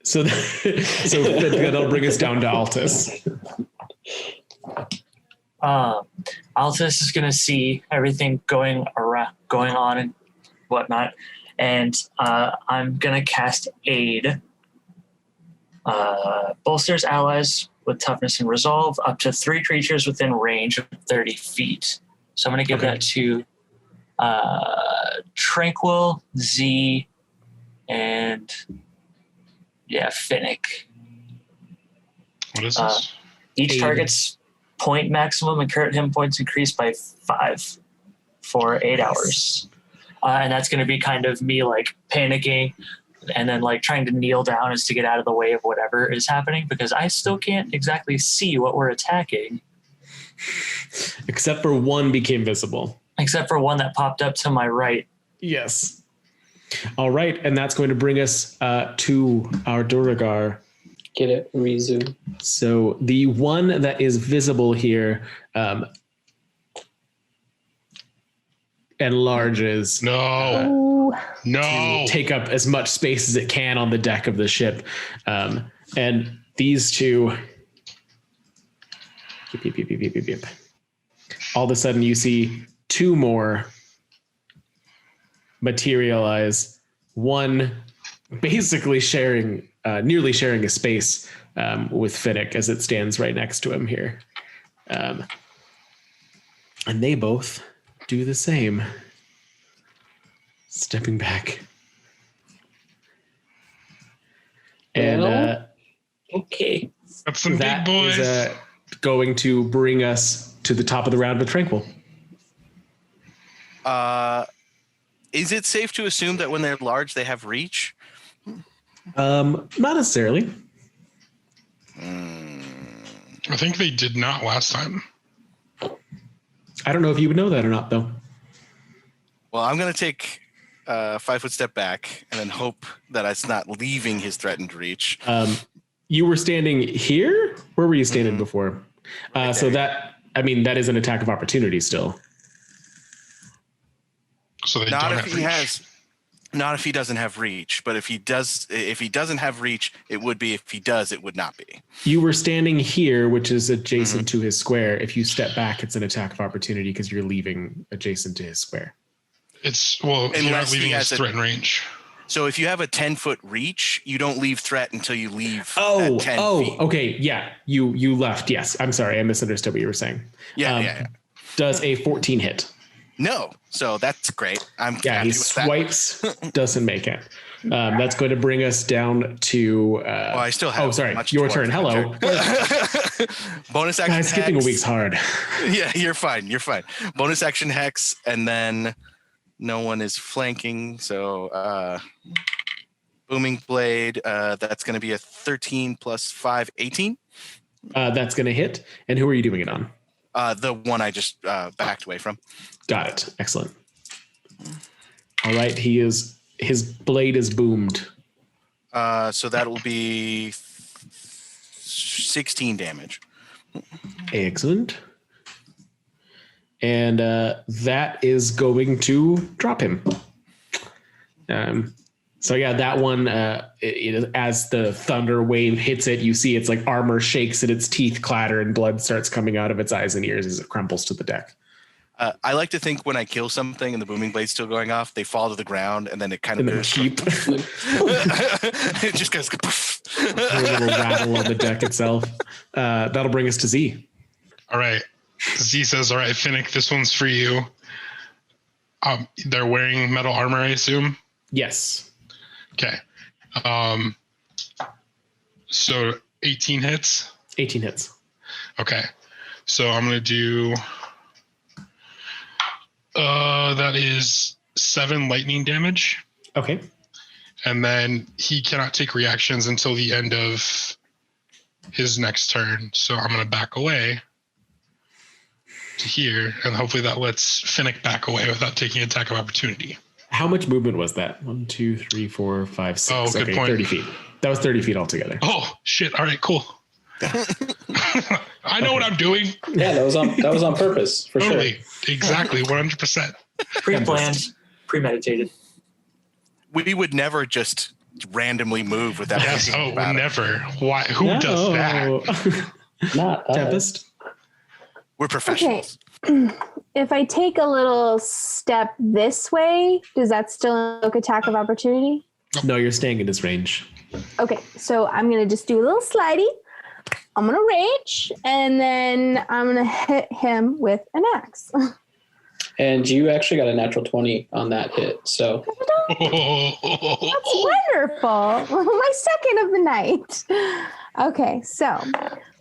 So that'll bring us down to Altus. Altus is going to see everything going on and whatnot, and I'm going to cast Aid. Bolsters allies with toughness and resolve up to 3 creatures within range of 30 feet. So I'm going to give that to Tranquil, Z, and Finnick. What is this? Each target's point maximum and current hit points increased by 5 for 8 hours. And that's going to be kind of me like panicking and then like trying to kneel down as to get out of the way of whatever is happening, because I still can't exactly see what we're attacking. Except for one became visible. Except for one that popped up to my right. Yes. All right, and that's going to bring us to our Duergar. Get it, resume. So the one that is visible here enlarges. No. To take up as much space as it can on the deck of the ship. And these two, all of a sudden you see 2 more materialize, one basically nearly sharing a space with Finnick as it stands right next to him here. And they both do the same. Stepping back. And okay. That's some that big boys. Is going to bring us to the top of the round with Tranquil. Is it safe to assume that when they're large, they have reach? Not necessarily. I think they did not last time. I don't know if you would know that or not, though. Well, I'm going to take a 5-foot step back and then hope that it's not leaving his threatened reach. You were standing here? Where were you standing before? So that is an attack of opportunity still. So they Not don't if have he reach. not if he doesn't have reach, but if he doesn't have reach, it would be. If he does, it would not be. You were standing here, which is adjacent to his square. If you step back, it's an attack of opportunity because you're leaving adjacent to his square. You're not Unless he leaving his has threat range. So if you have a 10-foot reach, you don't leave threat until you leave at 10 feet. Okay, yeah. You left. Yes, I'm sorry, I misunderstood what you were saying. Yeah. Does a 14 hit? No, so that's great. I'm Yeah, happy he with that. swipes, doesn't make it. That's going to bring us down to. Well, I still have. Oh, sorry, much your to turn. work Hello. on. Bonus action. Guys, skipping a hex. week's hard. Yeah, you're fine. Bonus action hex, and then no one is flanking, so booming blade. That's going to be a 13 plus 5, 18. That's going to hit. And who are you doing it on? The one I just backed away from. Got it. Excellent. All right. His blade is boomed. So that will be 16 damage. Excellent. And that is going to drop him. So yeah, that one, as the thunder wave hits it, you see its like armor shakes and its teeth clatter and blood starts coming out of its eyes and ears as it crumbles to the deck. I like to think when I kill something and the booming blade's still going off, they fall to the ground and then it kind of goes Cheap. it just goes poof. A little rattle on the deck itself. That'll bring us to Z. All right. Z says, all right, Finnick, this one's for you. They're wearing metal armor, I assume? Yes. Okay. So 18 hits? 18 hits. Okay. So I'm going to do... that is 7 lightning damage. Okay. And then he cannot take reactions until the end of his next turn. So I'm going to back away to here, and hopefully that lets Finnick back away without taking attack of opportunity. How much movement was that? 1, 2, 3, 4, 5, 6. Oh, good point. 30 feet. That was 30 feet altogether. Oh, shit. All right, cool. I know what I'm doing. Yeah, that was on purpose, for Totally. sure. Exactly. 100%. Pre-planned, premeditated. We would never just randomly move without Yes. thinking Oh, about it. never. Why? Who does that? Not Tempest. We're professionals. If I take a little step this way, does that still invoke attack of opportunity? No, you're staying in his range. Okay, so I'm going to just do a little slidey. I'm going to rage, and then I'm going to hit him with an axe. And you actually got a natural 20 on that hit. So That's wonderful. My second of the night. Okay, so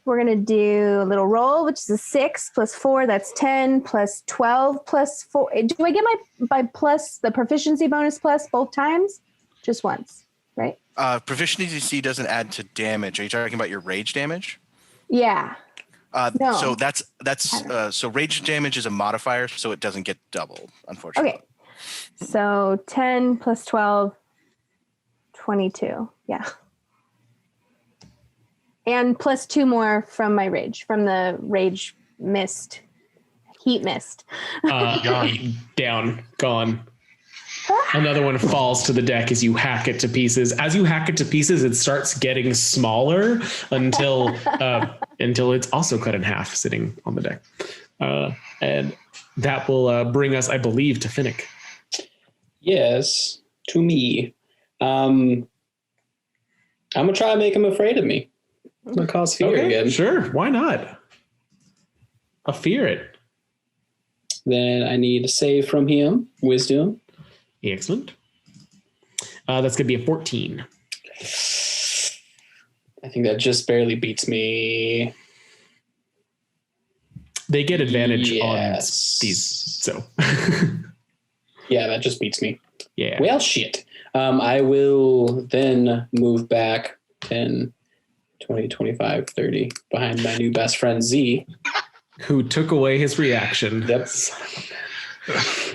we're going to do a little roll, which is a 6 plus 4. That's 10 plus 12 plus 4. Do I get my plus the proficiency bonus plus both times? Just once, right? Proficiency doesn't add to damage. Are you talking about your rage damage? Yeah. No. So that's so rage damage is a modifier, so it doesn't get doubled, unfortunately. Okay. So 10 plus 12, 22. Yeah. And plus 2 more from my rage, from the rage mist, heat mist. Down, gone. Another one falls to the deck as you hack it to pieces. As you hack it to pieces, it starts getting smaller until it's also cut in half, sitting on the deck. And that will bring us, I believe, to Finnick. yes, to me. I'm gonna try and make him afraid of me. I'm gonna cause fear again. Sure, why not? I'll fear it. Then I need a save from him. Wisdom. Excellent. That's going to be a 14. I think that just barely beats me. They get advantage on Yes. these, so. Yeah, that just beats me. Yeah. Well, shit. I will then move back 10, 20, 25, 30 behind my new best friend Z. Who took away his reaction. Yep.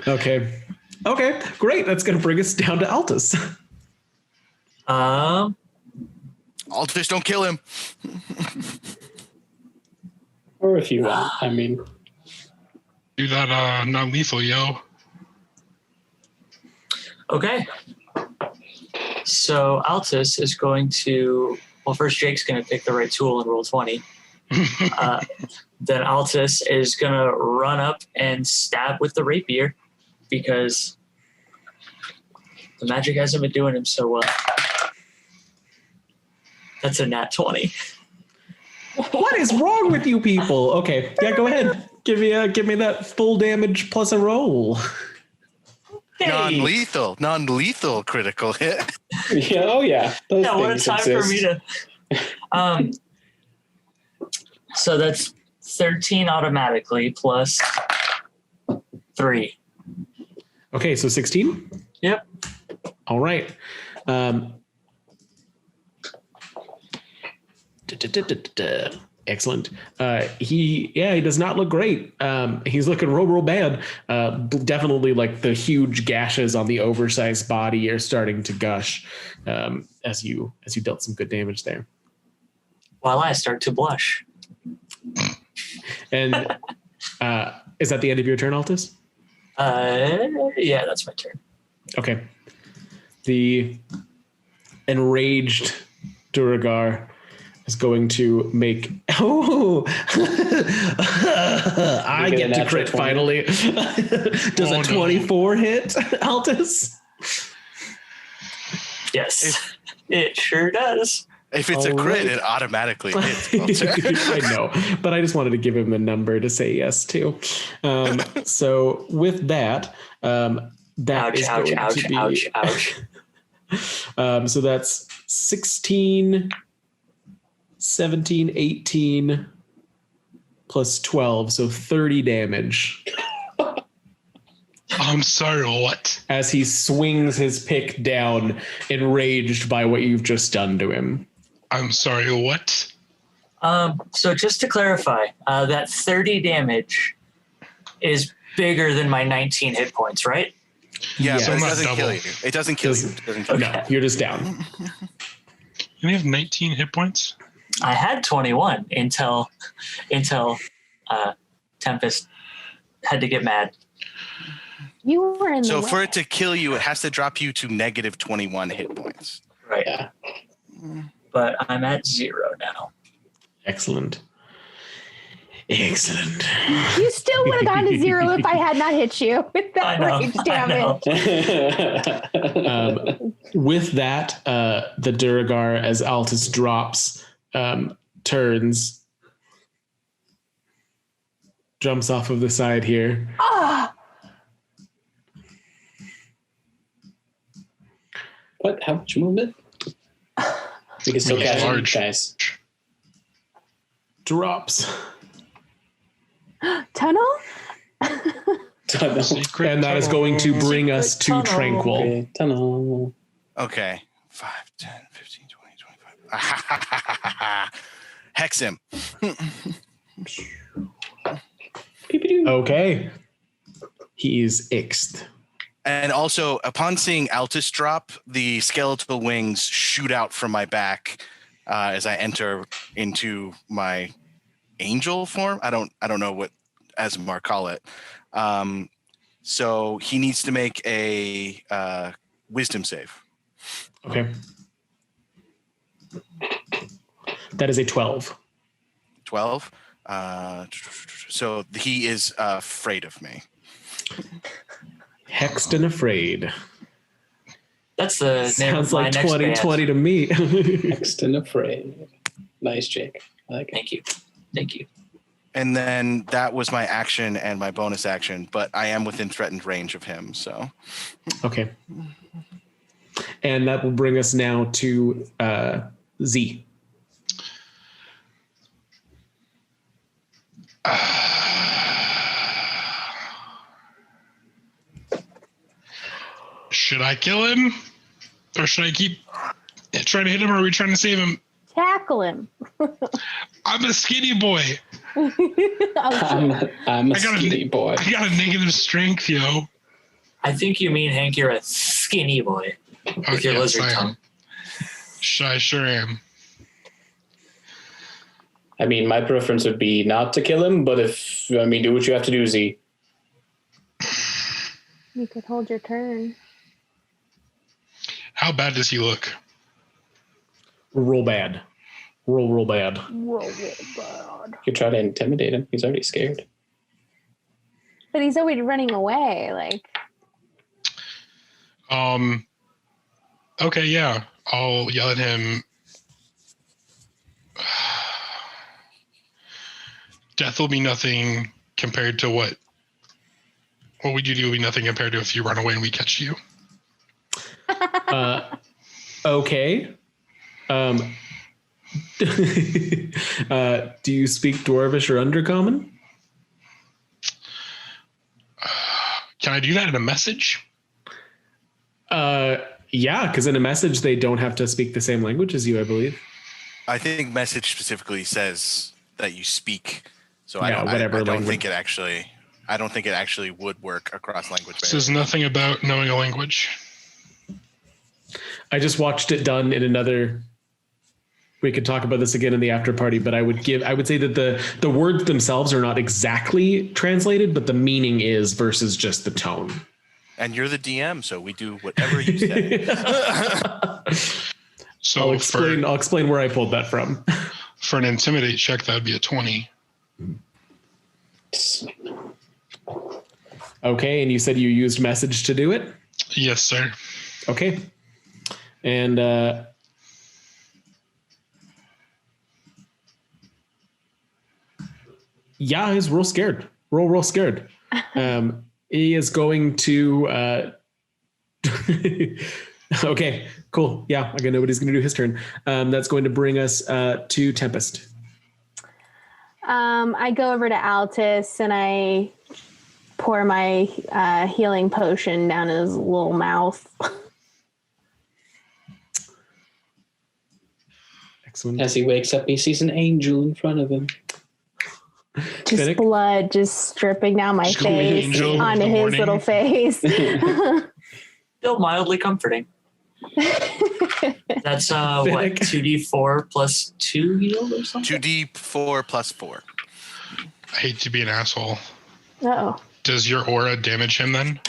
Okay. Okay, great. That's going to bring us down to Altus. Altus, don't kill him. Or if you want, I mean. Do that non-lethal, yo. Okay. So Altus is going to, well, first Jake's going to pick the right tool and roll 20. Then Altus is going to run up and stab with the rapier because the magic hasn't been doing him so well. That's a nat 20. What is wrong with you people? Okay, yeah, go ahead. Give me that full damage plus a roll. Hey. Non-lethal critical hit. Yeah, oh yeah. Those Yeah, what a time exist. for me to. So that's 13 automatically plus 3. Okay, so 16? Yep. All right. Excellent. He does not look great. He's looking real bad. Definitely like the huge gashes on the oversized body are starting to gush as you dealt some good damage there. While I start to blush. And is that the end of your turn, Altus? Yeah, that's my turn. Okay. The enraged Duergar is going to make. Oh, I get to crit 20. Finally. Does a 24 hit, Altus? Yes, it sure does. If it's a crit, it automatically hits. I know, but I just wanted to give him the number to say yes to. So with that, that is going to be. So that's 16, 17, 18 plus 12, so 30 damage. I'm sorry, what? As he swings his pick down, enraged by what you've just done to him. I'm sorry, what? So just to clarify, that 30 damage is bigger than my 19 hit points, right? Yeah, So but it doesn't kill you. It doesn't kill you. It doesn't kill you. No, you're just down. You have 19 hit points? I had 21 until Tempest had to get mad. You were in the So way. for it to kill you, it has to drop you to negative 21 hit points. Right. Yeah. But I'm at 0 now. Excellent. Excellent. You still would have gone to 0 if I had not hit you with that rage damage. With that, the Duergar, as Altus drops, turns, jumps off of the side here. Ah! What? How much movement? We can still catch him, guys. Drops. Tunnel? Tunnel. Secret And that is going to bring us to Tunnel. Tranquil. Okay, tunnel. Okay. 5, 10, 15, 20, 25. Hex him. Okay. He is ixed. And also, upon seeing Altus drop, the skeletal wings shoot out from my back as I enter into my angel form. I don't know what Asmar call it. So he needs to make a wisdom save. Okay. That is a 12. 12. So he is afraid of me. Hexed and afraid. That's the name Sounds of my like next 2020 to me. Hexed and afraid. Nice, Jake. I like it. Thank you. And then that was my action and my bonus action, but I am within threatened range of him, so. Okay. And that will bring us now to Z. Should I kill him? Or should I keep trying to hit him, or are we trying to save him? Tackle him. I'm a skinny boy. I'm a skinny boy. I got a negative strength, yo. I think you mean, Hank, you're a skinny boy with your yes, lizard I tongue. am. I sure am. I mean, my preference would be not to kill him, but do what you have to do, Z. You could hold your turn. How bad does he look? Roll bad. Roll bad. Roll bad. You try to intimidate him. He's already scared. But he's already running away. Like. Okay, yeah. I'll yell at him. Death will be nothing compared to what would you do will be nothing compared to if you run away and we catch you. Okay. Do you speak Dwarvish or Undercommon? Can I do that in a message? Yeah, because in a message they don't have to speak the same language as you, I believe. I think message specifically says that you speak. So Yeah, I whatever don't language. think it actually would work across language barriers. Says nothing about knowing a language. I just watched it done in another. We could talk about this again in the after party, but I would say that the words themselves are not exactly translated, but the meaning is versus just the tone. And you're the DM, so we do whatever you say. So I'll explain where I pulled that from. For an intimidate check, that would be a 20. Okay, and you said you used message to do it? Yes, sir. Okay. And yeah, he's real scared. Real scared. He is going to okay, cool. Yeah, I know what he's gonna do his turn. That's going to bring us to Tempest. I go over to Altus and I pour my healing potion down his little mouth. Excellent. As he wakes up, he sees an angel in front of him. Just Finnick? blood just dripping down my Just call me face Angel onto in the his morning. little face. Still mildly comforting. That's what, Finnick. 2d4 plus 2 heal or something? 2d4 plus 4. I hate to be an asshole. Oh, Does your aura damage him then?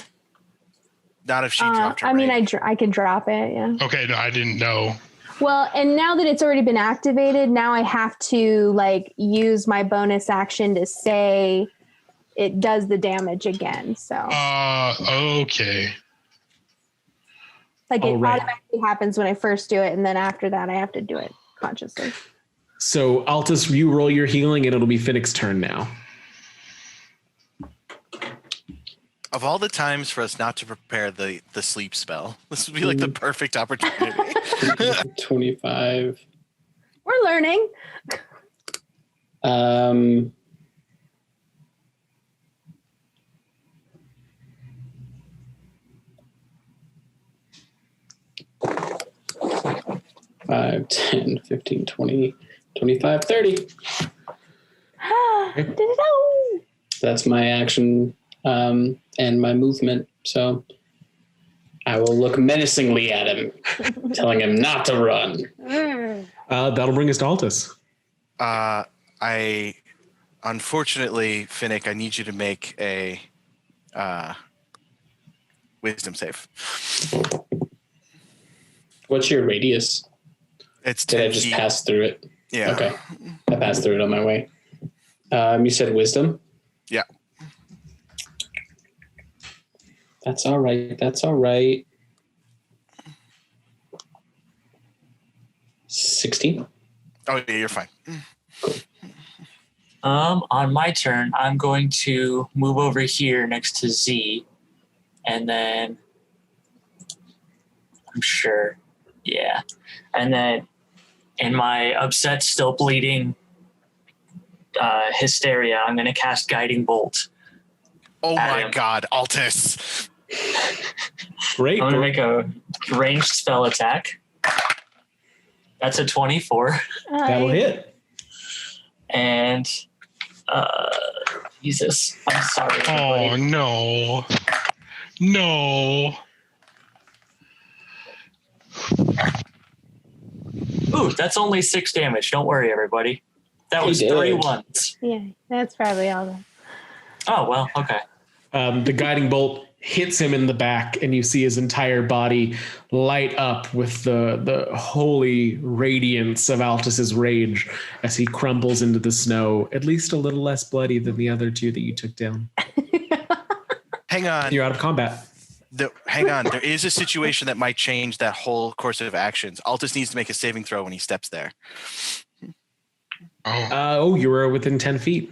Not if she dropped her I mean, range. I could drop it. Yeah. Okay, no, I didn't know. Well, and now that it's already been activated, now I have to use my bonus action to say it does the damage again. So Okay. it right. automatically happens when I first do it, and then after that I have to do it consciously. So Altus, you roll your healing and it'll be Finnick's turn now. Of all the times for us not to prepare the sleep spell, this would be like the perfect opportunity. 25. We're learning. Five, 10, 15, 20, 25, 30. Did-do-do. That's my action and my movement. So I will look menacingly at him, telling him not to run. That'll bring us to Altus. I unfortunately, Finnick, I need you to make a wisdom save. What's your radius? It's Did 10 I just feet. pass through it? Yeah. Okay. I passed through it on my way. You said wisdom? Yeah. That's all right. That's all right. 16. Oh, yeah, you're fine. On my turn, I'm going to move over here next to Z, and then I'm sure, yeah. And then in my upset, still bleeding hysteria, I'm going to cast Guiding Bolt. Oh At my him. God, Altus. Great. I'm going to make a ranged spell attack. That's a 24. That'll hit. And, Jesus, I'm sorry. Oh, Everybody. no. No. Ooh, that's only 6 damage. Don't worry, everybody. That was 3 ones. Yeah, that's probably all that. Oh, well, okay. The guiding bolt hits him in the back, and you see his entire body light up with the holy radiance of Altus's rage as he crumbles into the snow, at least a little less bloody than the other 2 that you took down. Hang on. You're out of combat. Hang on. There is a situation that might change that whole course of actions. Altus needs to make a saving throw when he steps there. Oh. You were within 10 feet.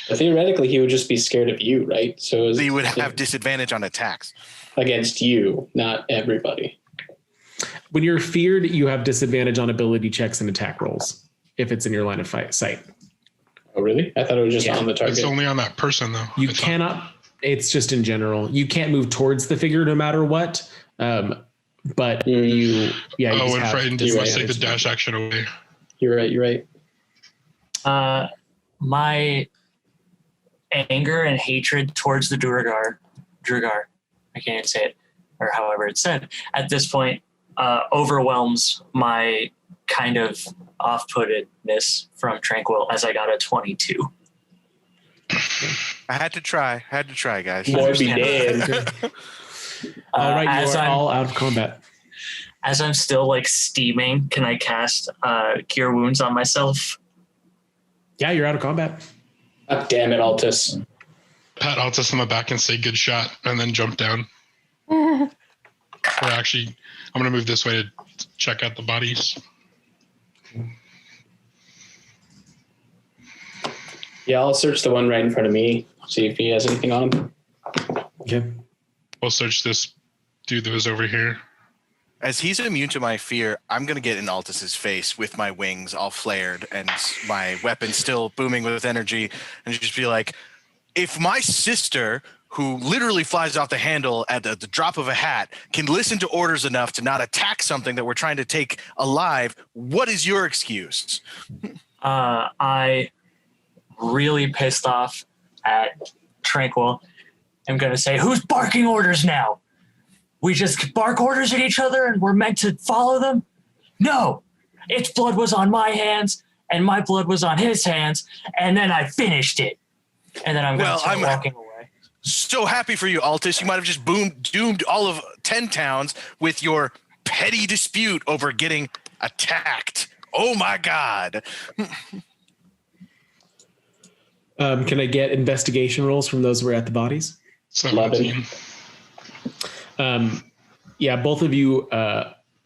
But theoretically, he would just be scared of you, right? So He would have disadvantage on attacks. against you, not everybody. When you're feared, you have disadvantage on ability checks and attack rolls if it's in your line of sight. Oh, really? I thought it was just on the target. It's only on that person, though. You cannot. It's just in general. You can't move towards the figure no matter what. But you. Yeah. You when frightened, you must take the dash action away. You're right. My anger and hatred towards the Duergar, I can't even say it, or however it's said, at this point overwhelms my kind of off-puttedness from Tranquil as I got a 22. I had to try, guys. Boy, be dead. All right, you are I'm all out of combat. As I'm still like steaming, can I cast Cure Wounds on myself? Yeah, you're out of combat. God damn it, Altus. Pat Altus on the back and say good shot and then jump down. Or actually, I'm going to move this way to check out the bodies. Yeah, I'll search the one right in front of me, see if he has anything on him. Okay. We'll search this dude that was over here. As he's immune to my fear, I'm going to get in Altus's face with my wings all flared and my weapon still booming with energy and just be like, if my sister, who literally flies off the handle at the drop of a hat, can listen to orders enough to not attack something that we're trying to take alive, what is your excuse? I really pissed off at Tranquil. I'm going to say, who's barking orders now? We just bark orders at each other and we're meant to follow them? No, its blood was on my hands and my blood was on his hands, and then I finished it. And then I'm going to start walking away. So happy for you, Altus. You might have just doomed all of 10 towns with your petty dispute over getting attacked. Oh my God. Can I get investigation rolls from those who are at the bodies? 17. Yeah, both of you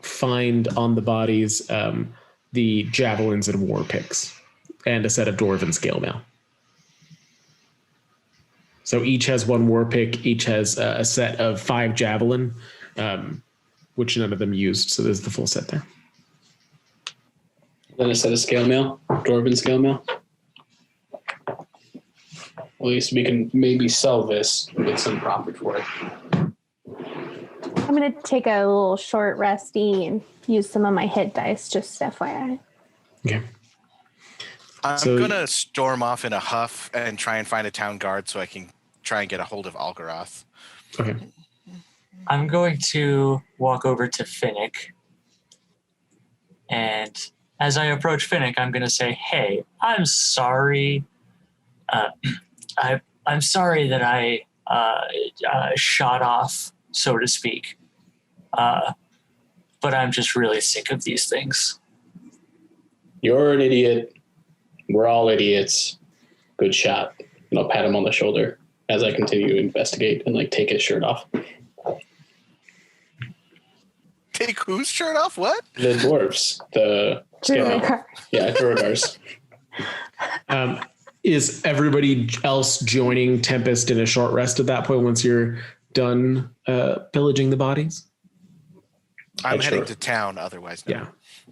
find on the bodies the javelins and war picks and a set of dwarven scale mail. So each has one war pick, each has a set of 5 javelin, which none of them used. So there's the full set there. Then a set of scale mail, dwarven scale mail. At least we can maybe sell this and get some profit for it. I'm going to take a little short resty and use some of my hit dice, just FYI. Okay. I'm going to storm off in a huff and try and find a town guard so I can try and get a hold of Algaroth. Okay. I'm going to walk over to Finnick. And as I approach Finnick, I'm going to say, hey, I'm sorry. I'm sorry that I shot off, so to speak. But I'm just really sick of these things. You're an idiot. We're all idiots. Good shot. And I'll pat him on the shoulder as I continue to investigate and take his shirt off. Take whose shirt off? What? The dwarves. The Duergar. Yeah, Duergars. Is everybody else joining Tempest in a short rest at that point once you're done pillaging the bodies? I'm heading to town otherwise. No. Yeah.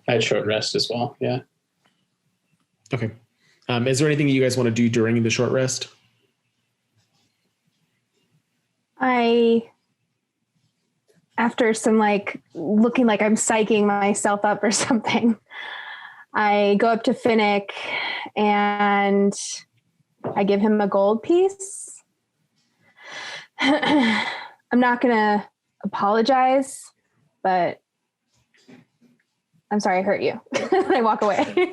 I had short rest as well. Yeah. Okay. Is there anything you guys want to do during the short rest? I after some like looking like I'm psyching myself up or something, I go up to Finnick and I give him a gold piece. I'm not going to apologize, but I'm sorry I hurt you. I walk away.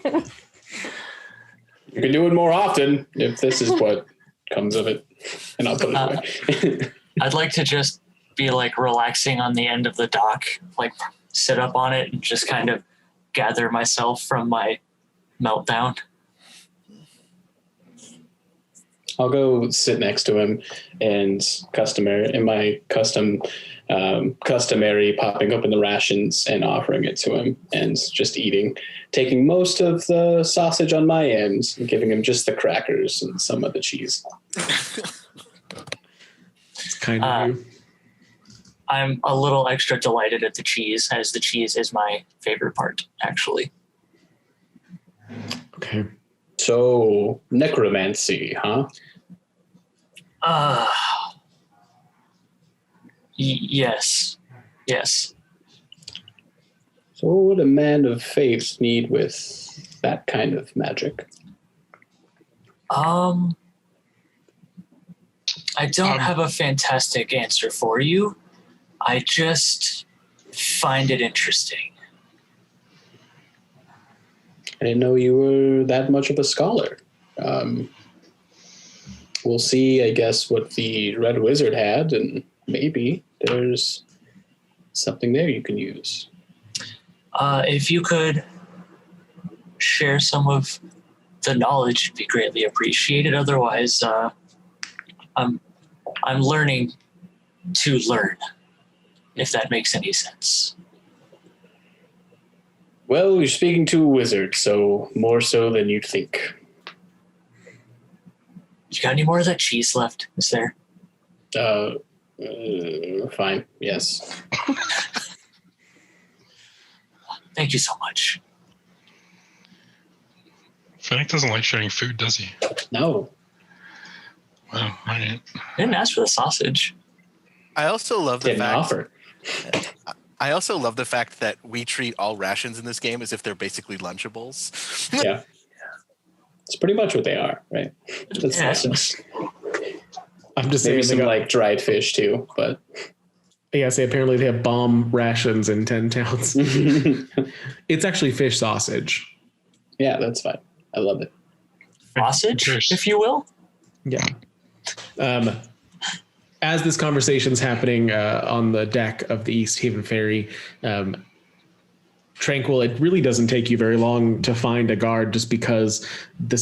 You can do it more often if this is what comes of it. And I'll put it away. I'd like to just be like relaxing on the end of the dock, like sit up on it and just kind of gather myself from my meltdown. I'll go sit next to him and customary popping open the rations and offering it to him and just eating, taking most of the sausage on my end and giving him just the crackers and some of the cheese. It's kind of you. I'm a little extra delighted at the cheese, as the cheese is my favorite part, actually. Okay. So, necromancy, huh? Yes. So what would a man of faith need with that kind of magic? I don't have a fantastic answer for you. I just find it interesting. I didn't know you were that much of a scholar. We'll see, I guess, what the Red Wizard had, and maybe there's something there you can use. If you could share some of the knowledge, it'd be greatly appreciated. Otherwise, I'm learning to learn, if that makes any sense. Well, you're speaking to a wizard, so more so than you'd think. You got any more of that cheese left? Is there? Fine. Yes. Thank you so much. Finnick doesn't like sharing food, does he? No. Well, all right. I didn't ask for the sausage. I also love the Didn't fact. offer. I also love the fact that we treat all rations in this game as if they're basically Lunchables. Yeah. It's pretty much what they are, right? That's I'm just maybe saying some like dried fish too, but yeah, say apparently they have bomb rations in 10 towns. It's actually fish sausage. yeah, that's fine. I love it. Sausage, Cheers. if you will. Yeah. As this conversation's happening on the deck of the Easthaven Ferry, Tranquil, it really doesn't take you very long to find a guard just because the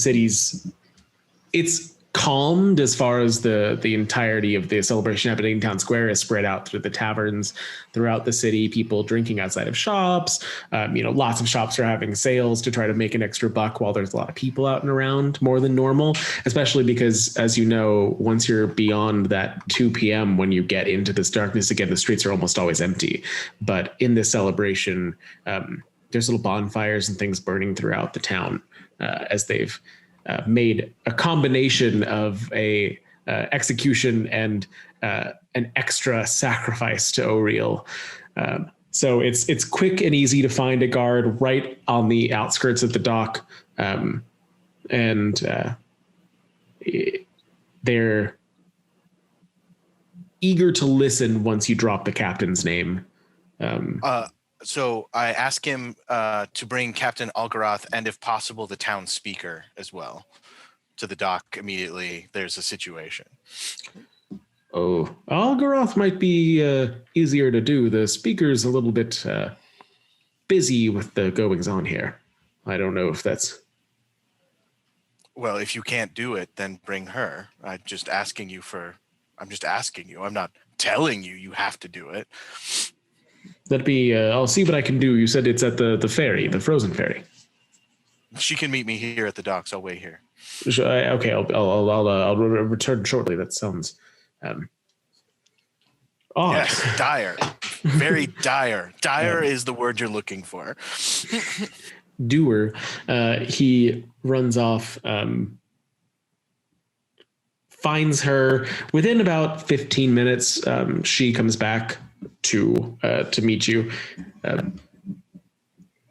it's calmed as far as the entirety of the celebration happening in town square is spread out through the taverns throughout the city, people drinking outside of shops. Lots of shops are having sales to try to make an extra buck while there's a lot of people out and around more than normal, especially because, as you know, once you're beyond that 2 p.m. when you get into this darkness again, the streets are almost always empty. But in this celebration, there's little bonfires and things burning throughout the town as they've made a combination of a execution and an extra sacrifice to O'Reilly. So it's quick and easy to find a guard right on the outskirts of the dock, and they're eager to listen once you drop the captain's name. So I ask him to bring Captain Algaroth and, if possible, the town speaker as well to the dock immediately. There's a situation. Oh, Algaroth might be easier to do. The speaker's a little bit busy with the goings on here. I don't know if that's... Well, if you can't do it, then bring her. I'm just asking you. I'm not telling you you have to do it. That'd be, I'll see what I can do. You said it's at the ferry, the frozen ferry. She can meet me here at the docks. I'll wait here. Okay, I'll return shortly. That sounds odd. Yes, dire. Very dire. Dire is the word you're looking for. Doer, he runs off, finds her within about 15 minutes. She comes back to meet you.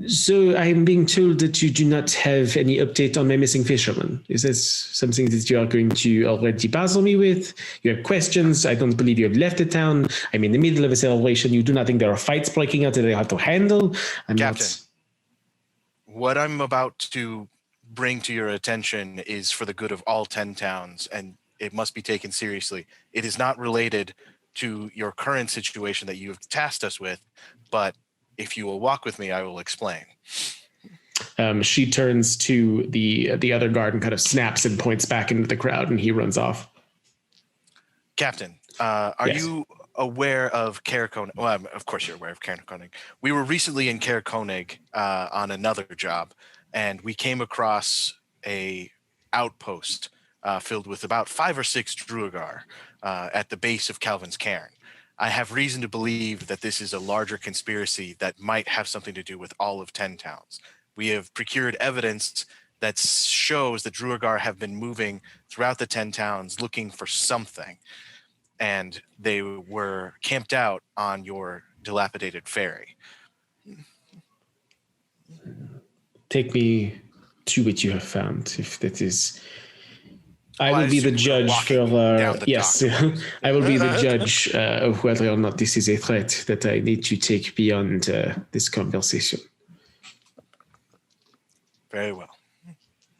So I'm being told that you do not have any update on my missing fisherman. Is this something that you are going to already puzzle me with? You have questions. I don't believe you have left the town. I'm in the middle of a celebration. You do not think there are fights breaking out that I have to handle? Captain, what I'm about to bring to your attention is for the good of all 10 towns, and it must be taken seriously. It is not related to your current situation that you have tasked us with, but if you will walk with me, I will explain. She turns to the other guard and kind of snaps and points back into the crowd, and he runs off. Captain, are you aware of Caer Konig? Well, of course you're aware of Caer Konig. We were recently in Caer Konig on another job, and we came across a outpost filled with about 5 or 6 Duergar at the base of Calvin's Cairn. I have reason to believe that this is a larger conspiracy that might have something to do with all of 10 towns. We have procured evidence that shows that Duergar have been moving throughout the 10 towns looking for something, and they were camped out on your dilapidated ferry. Take me to what you have found, if that is... I will be the judge for... yes, I will be the judge of whether or not this is a threat that I need to take beyond this conversation. Very well.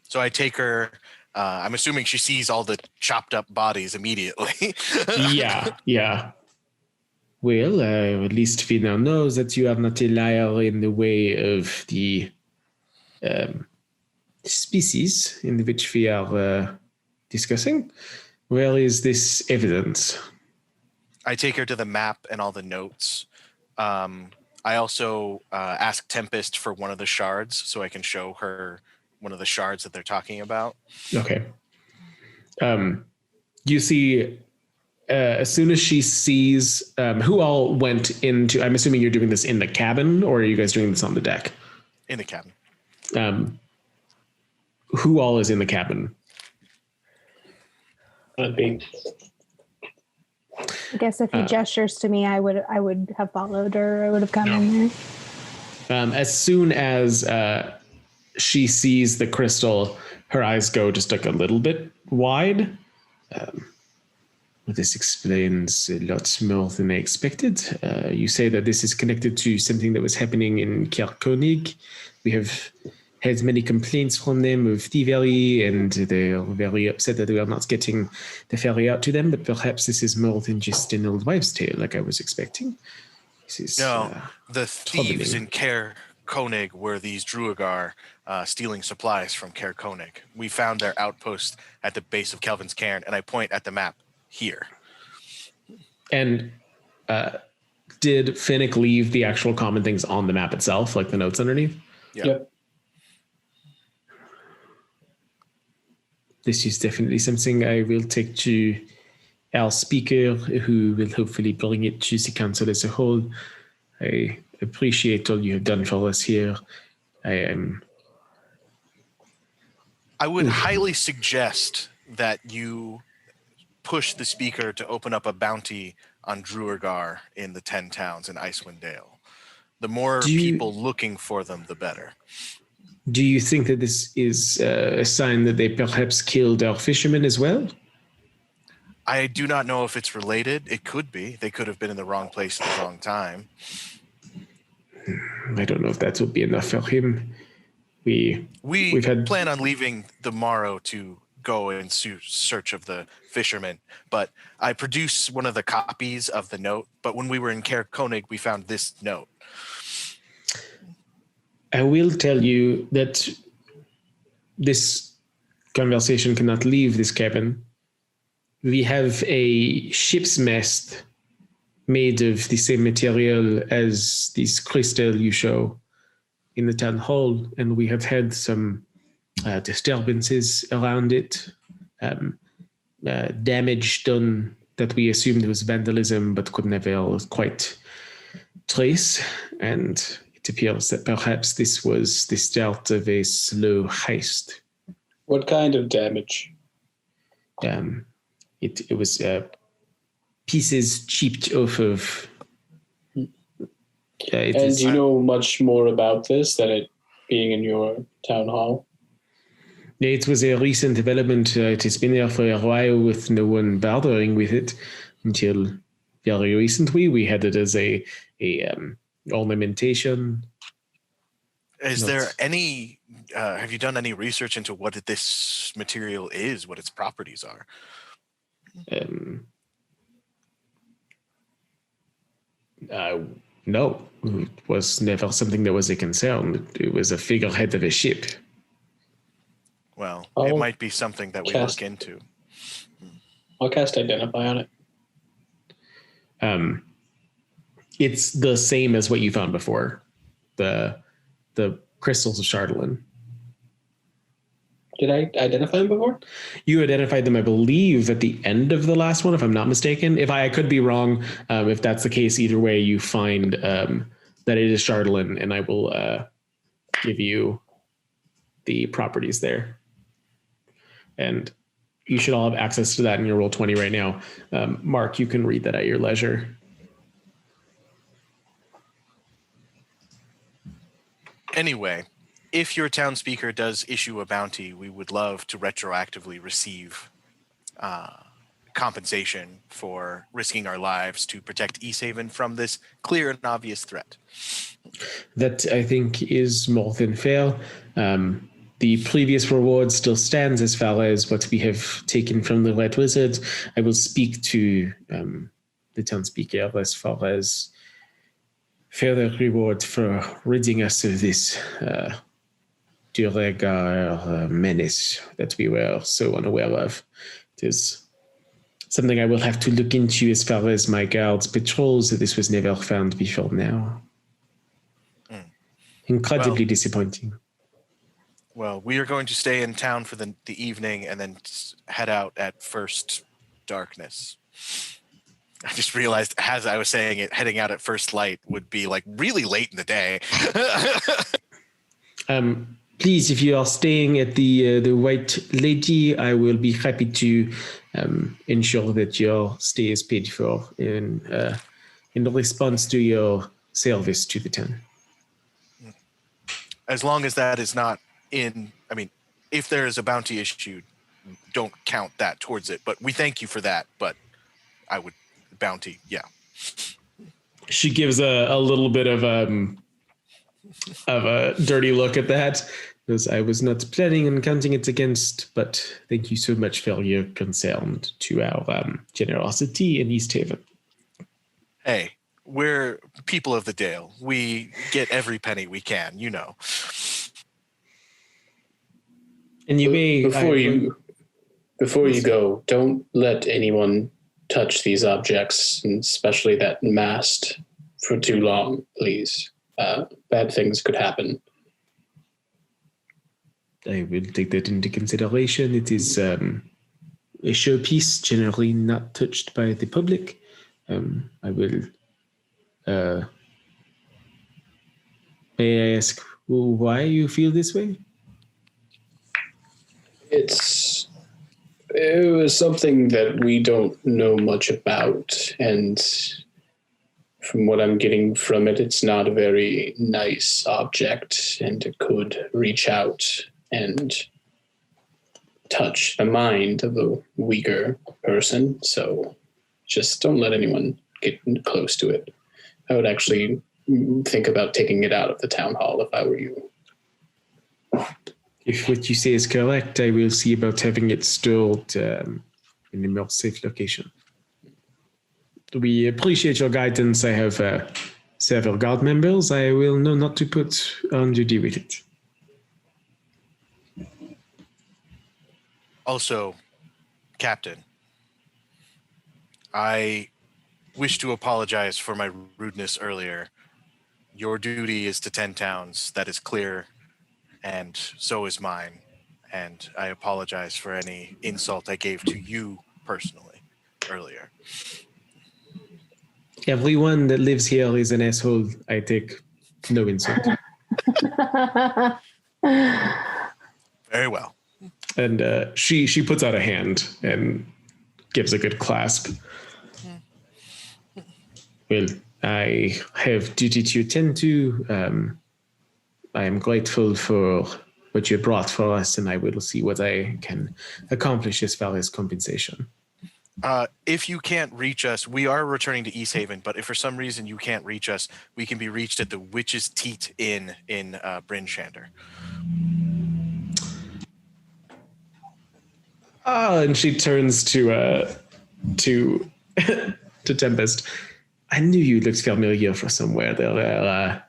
So I take her... I'm assuming she sees all the chopped up bodies immediately. Yeah. Well, at least we now know that you are not a liar in the way of the species in which we are discussing. Where is this evidence? I take her to the map and all the notes. I also ask Tempest for one of the shards so I can show her one of the shards that they're talking about. Okay. You see, as soon as she sees who all went into, I'm assuming you're doing this in the cabin, or are you guys doing this on the deck? In the cabin. Who all is in the cabin? I guess if he gestures to me, I would have followed, or I would have come in there. As soon as she sees the crystal, her eyes go just like a little bit wide. This explains a lot more than I expected. You say that this is connected to something that was happening in Caer Konig. We have had many complaints from them of thievery, and they are very upset that we are not getting the ferry out to them, but perhaps this is more than just an old wives' tale like I was expecting. This is, the thieves in Caer Konig were these Duergar stealing supplies from Caer Konig. We found their outpost at the base of Calvin's Cairn, and I point at the map here. And did Finnick leave the actual common things on the map itself, like the notes underneath? Yep. This is definitely something I will take to our speaker, who will hopefully bring it to the council as a whole. I appreciate all you have done for us here. I would highly suggest that you push the speaker to open up a bounty on Duergar in the 10 towns in Icewind Dale. The more people looking for them, the better. Do you think that this is a sign that they perhaps killed our fishermen as well? I do not know if it's related. It could be. They could have been in the wrong place at the wrong time. I don't know if that would be enough for him. We plan on leaving the morrow to go in search of the fishermen, but I produce one of the copies of the note. But when we were in Caer Konig, we found this note. I will tell you that this conversation cannot leave this cabin. We have a ship's mast made of the same material as this crystal you show in the town hall, and we have had some disturbances around it, damage done that we assumed was vandalism but could never quite trace, and it appears that perhaps this was the start of a slow heist. What kind of damage? It was pieces chipped off of And do you know much more about this than it being in your town hall? It was a recent development. It has been there for a while with no one bothering with it until very recently. We had it as a ornamentation. Is there any, have you done any research into what this material is, what its properties are? No, it was never something that was a concern. It was a figurehead of a ship. Well, it might be something that we look into. I'll cast Identify on it. It's the same as what you found before. The crystals of Chardolin. Did I identify them before? You identified them, I believe, at the end of the last one, if I'm not mistaken. If I could be wrong, if that's the case, either way, you find that it is Chardolin, and I will give you the properties there. And you should all have access to that in your Roll20 right now. Mark, you can read that at your leisure. Anyway, if your town speaker does issue a bounty, we would love to retroactively receive compensation for risking our lives to protect Easthaven from this clear and obvious threat. That, I think, is more than fair. The previous reward still stands as far as what we have taken from the Red Wizard. I will speak to the town speaker as far as further reward for ridding us of this Duergar menace that we were so unaware of. It is something I will have to look into as far as my guards' patrols. This was never found before now. Incredibly disappointing. Well, we are going to stay in town for the evening and then head out at first darkness. I just realized as I was saying it, heading out at first light would be like really late in the day. Please, if you are staying at the White Lady, I will be happy to ensure that your stay is paid for in response to your service to the town. As long as that is not if there is a bounty issued, don't count that towards it. But we thank you for that. But I would bounty, yeah. She gives a little bit of a dirty look at that, because I was not planning on counting it against. But thank you so much for your concern to our generosity in Easthaven. Hey, we're people of the Dale. We get every penny we can, you know. And you may before you go, don't let anyone touch these objects, and especially that mast, for too long, please. Bad things could happen. I will take that into consideration. It is a showpiece, generally not touched by the public. I will. May I ask why you feel this way? It was something that we don't know much about, and from what I'm getting from it, it's not a very nice object, and it could reach out and touch the mind of a weaker person. So just don't let anyone get close to it. I would actually think about taking it out of the town hall if I were you. If what you say is correct, I will see about having it stored in a more safe location. We appreciate your guidance. I have several guard members. I will know not to put on duty with it. Also, Captain, I wish to apologize for my rudeness earlier. Your duty is to 10 towns. That is clear. And so is mine. And I apologize for any insult I gave to you personally earlier. Everyone that lives here is an asshole. I take no insult. Very well. And she puts out a hand and gives a good clasp. Well, I have duty to attend to. I am grateful for what you brought for us, and I will see what I can accomplish as far as compensation. If you can't reach us, we are returning to Easthaven, but if for some reason you can't reach us, we can be reached at the Witch's Teat Inn in Bryn Shander. And she turns to to Tempest. I knew you looked familiar from somewhere. There are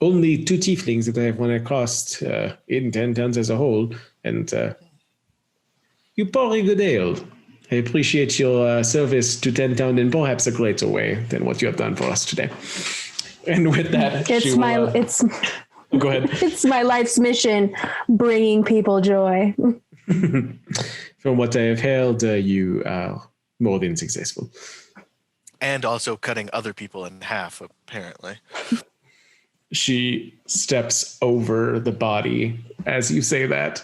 only 2 tieflings that I have run across in 10 towns as a whole, and you pour a good ale. I appreciate your service to 10 town in perhaps a greater way than what you have done for us today. And with that, it's go ahead. It's my life's mission, bringing people joy. From what I have heard, you are more than successful. And also cutting other people in half, apparently. She steps over the body as you say that,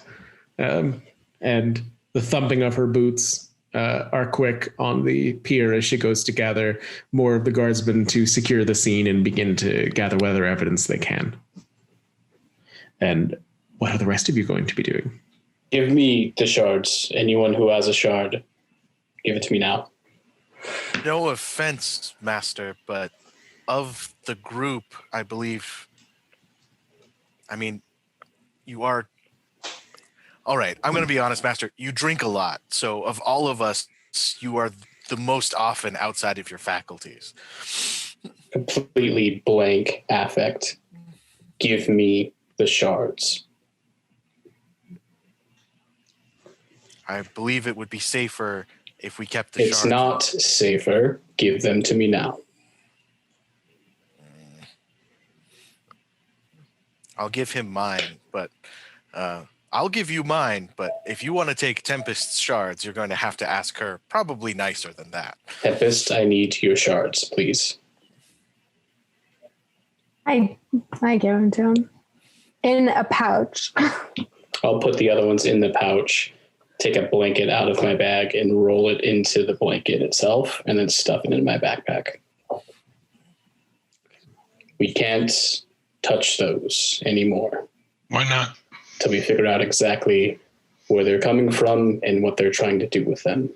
and the thumping of her boots are quick on the pier as she goes to gather more of the guardsmen to secure the scene and begin to gather whatever evidence they can. And what are the rest of you going to be doing? Give me the shards. Anyone who has a shard, give it to me now. No offense, Master, but of the group, I believe, I mean, you are... All right, I'm going to be honest, Master. You drink a lot. So of all of us, you are the most often outside of your faculties. Completely blank affect. Give me the shards. I believe it would be safer if we kept the It's shards. not safer. Give them to me now. I'll give him mine, but... I'll give you mine, but if you want to take Tempest's shards, you're going to have to ask her probably nicer than that. Tempest, I need your shards, please. I give them to him in a pouch. I'll put the other ones in the pouch, take a blanket out of my bag and roll it into the blanket itself, and then stuff it in my backpack. We can't touch those anymore. Why not? Till we figure out exactly where they're coming from and what they're trying to do with them.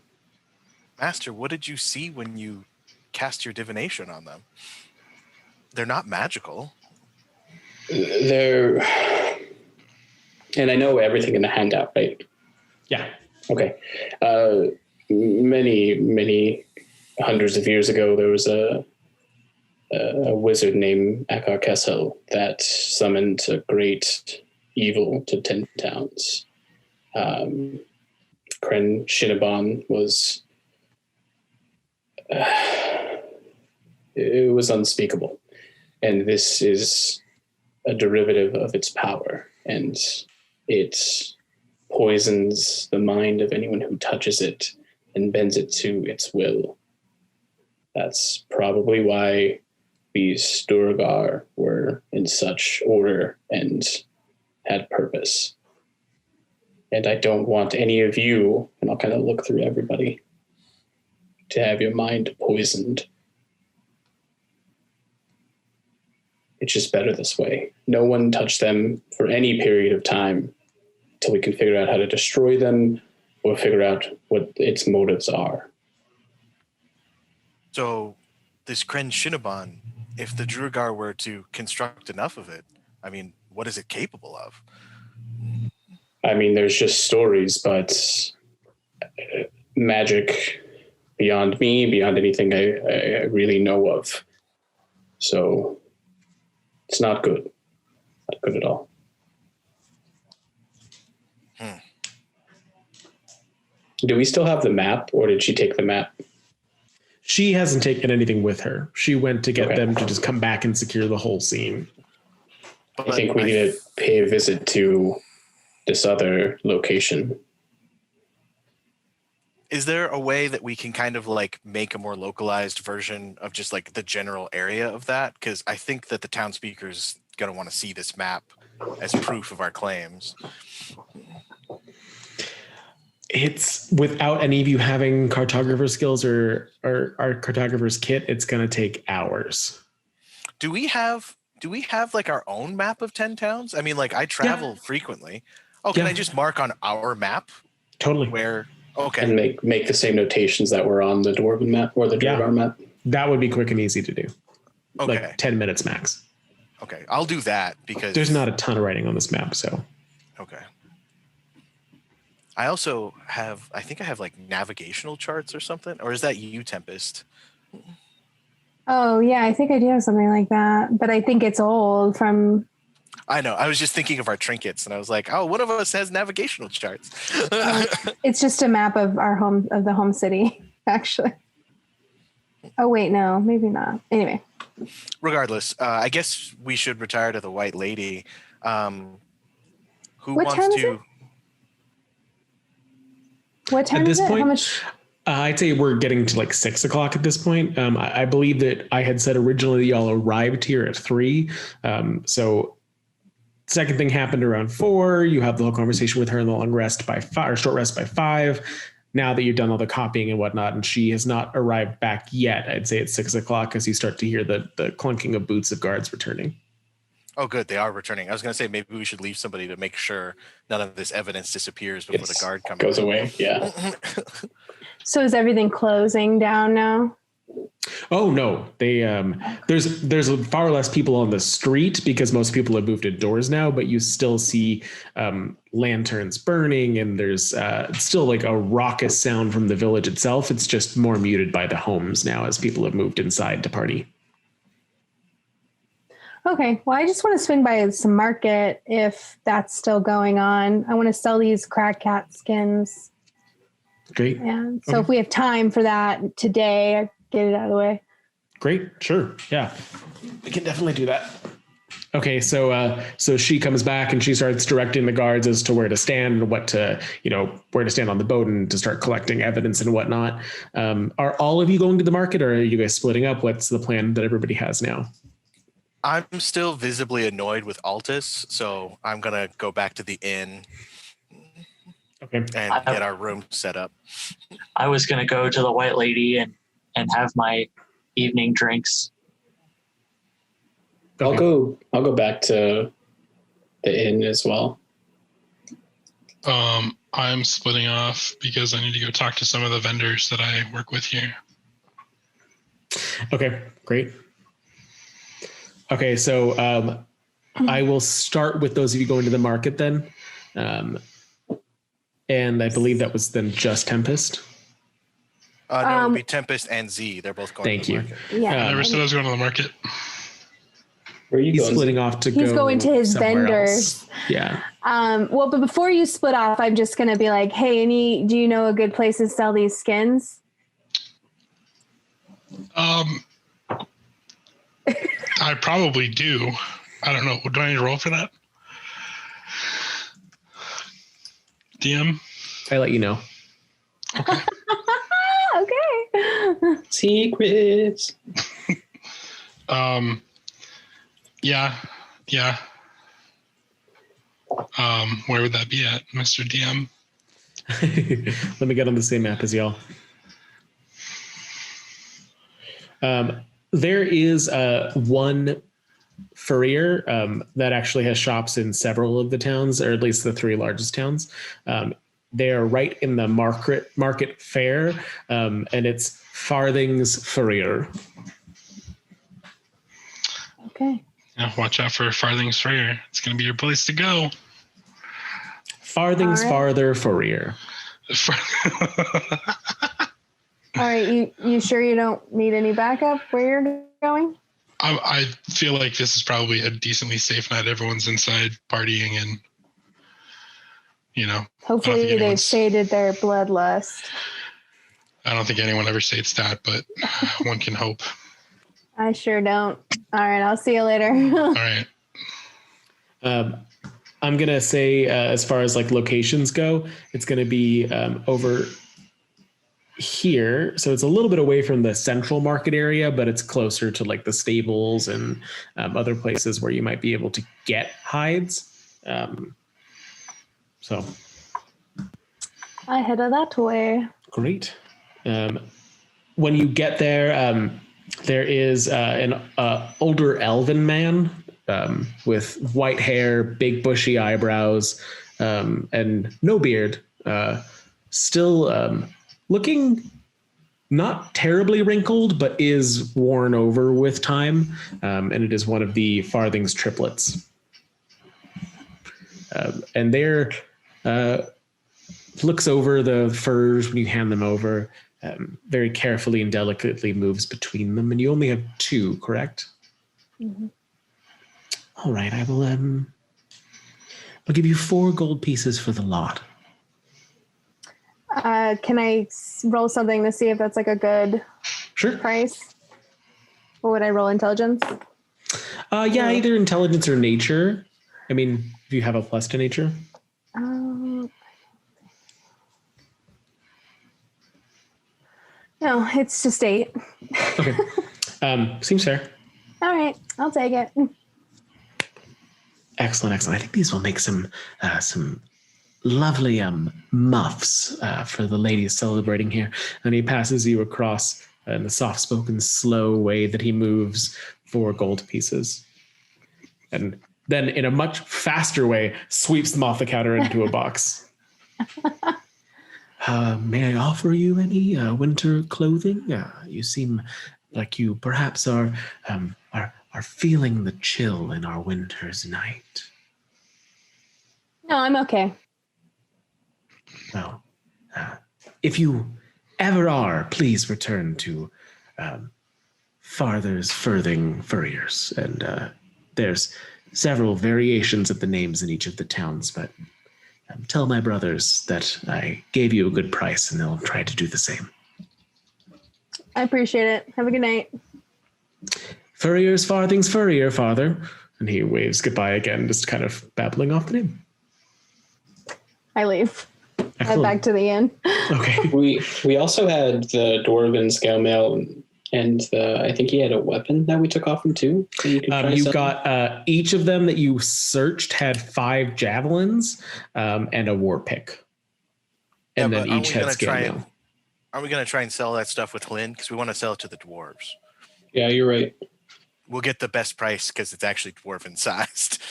Master, what did you see when you cast your divination on them? They're not magical. They're... And I know everything in the handout, right? Yeah. Okay. Many hundreds of years ago, there was a wizard named Akar Kessel that summoned a great evil to 10 towns. Kren Shinabon was... it was unspeakable. And this is a derivative of its power. And it poisons the mind of anyone who touches it and bends it to its will. That's probably why these Duergar were in such order and had purpose. And I don't want any of you, and I'll kind of look through everybody, to have your mind poisoned. It's just better this way. No one touch them for any period of time till we can figure out how to destroy them or figure out what its motives are. So this Kren Shinabon, if the Duergar were to construct enough of it, I mean, what is it capable of? I mean, there's just stories, but magic beyond me, beyond anything I really know of. So it's not good. Not good at all. Do we still have the map, or did she take the map? She hasn't taken anything with her. She went to get them to just come back and secure the whole scene. I think we need to pay a visit to this other location. Is there a way that we can kind of like make a more localized version of just like the general area of that? Because I think that the town speaker's going to want to see this map as proof of our claims. It's without any of you having cartographer skills or our cartographer's kit, it's going to take hours. Do we have like our own map of 10 towns? I mean, like I travel frequently. Oh, can I just mark on our map? Totally. Where? Okay. And make the same notations that were on the Dwarven map or the Duergar map. That would be quick and easy to do. Okay. Like 10 minutes max. Okay. I'll do that because there's not a ton of writing on this map, so. Okay. I also have, I think I have like navigational charts or something, or is that you, Tempest? Oh yeah, I think I do have something like that, but I think it's old from. I know. I was just thinking of our trinkets, and I was like, "Oh, one of us has navigational charts." It's just a map of our home, of the home city, actually. Oh wait, no, maybe not. Anyway. Regardless, I guess we should retire to the White Lady. Who What wants time is to? it? What time At this is it? point, How much? I'd say we're getting to like 6 o'clock at this point. I believe that I had said originally y'all arrived here at 3. So second thing happened around 4. You have the whole conversation with her in the long rest by 5 or short rest by 5. Now that you've done all the copying and whatnot, and she has not arrived back yet, I'd say it's 6 o'clock as you start to hear the clunking of boots of guards returning. Oh, good. They are returning. I was going to say maybe we should leave somebody to make sure none of this evidence disappears before the guard comes. Goes away. Yeah. So is everything closing down now? Oh no, they there's far less people on the street because most people have moved indoors now, but you still see lanterns burning, and there's still like a raucous sound from the village itself. It's just more muted by the homes now as people have moved inside to party. Okay, well, I just want to swing by some market if that's still going on. I want to sell these crag cat skins. Great. And so if we have time for that today, I get it out of the way. Great. Sure. Yeah. We can definitely do that. Okay. So she comes back and she starts directing the guards as to where to stand and what to, where to stand on the boat and to start collecting evidence and whatnot. Are all of you going to the market, or are you guys splitting up? What's the plan that everybody has now? I'm still visibly annoyed with Altus, so I'm going to go back to the inn. Okay. And get our room set up. I was going to go to the White Lady and have my evening drinks. Okay. I'll go back to the inn as well. I'm splitting off because I need to go talk to some of the vendors that I work with here. Okay, great. Okay, so I will start with those of you going to the market then. And I believe that was then just Tempest. No, it would be Tempest and Z. They're both going Thank to the you. market. Yeah. I never said I was going to the market. Where are you He's going? splitting off to go. He's going to his somewhere vendors. else. Yeah. Well, but before you split off, I'm just going to be like, hey, do you know a good place to sell these skins? I probably do. I don't know. Do I need to roll for that? DM? I let you know. Okay. Okay. Secrets. Yeah. Where would that be at, Mr. DM? Let me get on the same map as y'all. There is one furrier that actually has shops in several of the towns, or at least the 3 largest towns. They're right in the market fair, and it's Farthing's Furrier. Okay. Yeah, watch out for Farthing's Furrier. It's going to be your place to go. Farthing's All right. Farther Furrier. All right. You sure you don't need any backup where you're going? I feel like this is probably a decently safe night. Everyone's inside partying and, Hopefully they've anyone's- sated their bloodlust. I don't think anyone ever states that, but one can hope. I sure don't. All right. I'll see you later. All right. I'm going to say, as far as like locations go, it's going to be over here. So it's a little bit away from the central market area, but it's closer to like the stables and other places where you might be able to get hides. So I headed that way. Great. When you get there, there is an older elven man with white hair, big bushy eyebrows, and no beard. Still looking not terribly wrinkled, but is worn over with time. And it is one of the Farthing's triplets. And they're looks over the furs when you hand them over, very carefully and delicately moves between them. And you only have 2, correct? Mm-hmm. All right, I will I'll give you 4 gold pieces for the lot. Can I roll something to see if that's like a good price? Or would I roll intelligence? Yeah, either intelligence or nature. I mean, if you have a plus to nature. No, it's just 8. Okay. Seems fair. All right, I'll take it. Excellent. I think these will make some lovely muffs for the ladies celebrating here. And he passes you across in the soft-spoken, slow way that he moves 4 gold pieces. And then in a much faster way, sweeps them off the counter into a box. May I offer you any winter clothing? You seem like you perhaps are feeling the chill in our winter's night. No, I'm okay. Well, if you ever are, please return to Farther's Furthing Furriers. And there's several variations of the names in each of the towns, but tell my brothers that I gave you a good price and they'll try to do the same. I appreciate it. Have a good night. Furrier's Farthing's Furrier, Father. And he waves goodbye again, just kind of babbling off the name. I leave. Excellent. Head back to the inn. Okay. We also had the dwarven scale mail, and I think he had a weapon that we took off him too. So you got each of them that you searched had 5 javelins and a war pick, and then each had scale mail. Are we going to try and sell that stuff with Lynn? Because we want to sell it to the dwarves. Yeah, you're right. We'll get the best price because it's actually dwarven sized.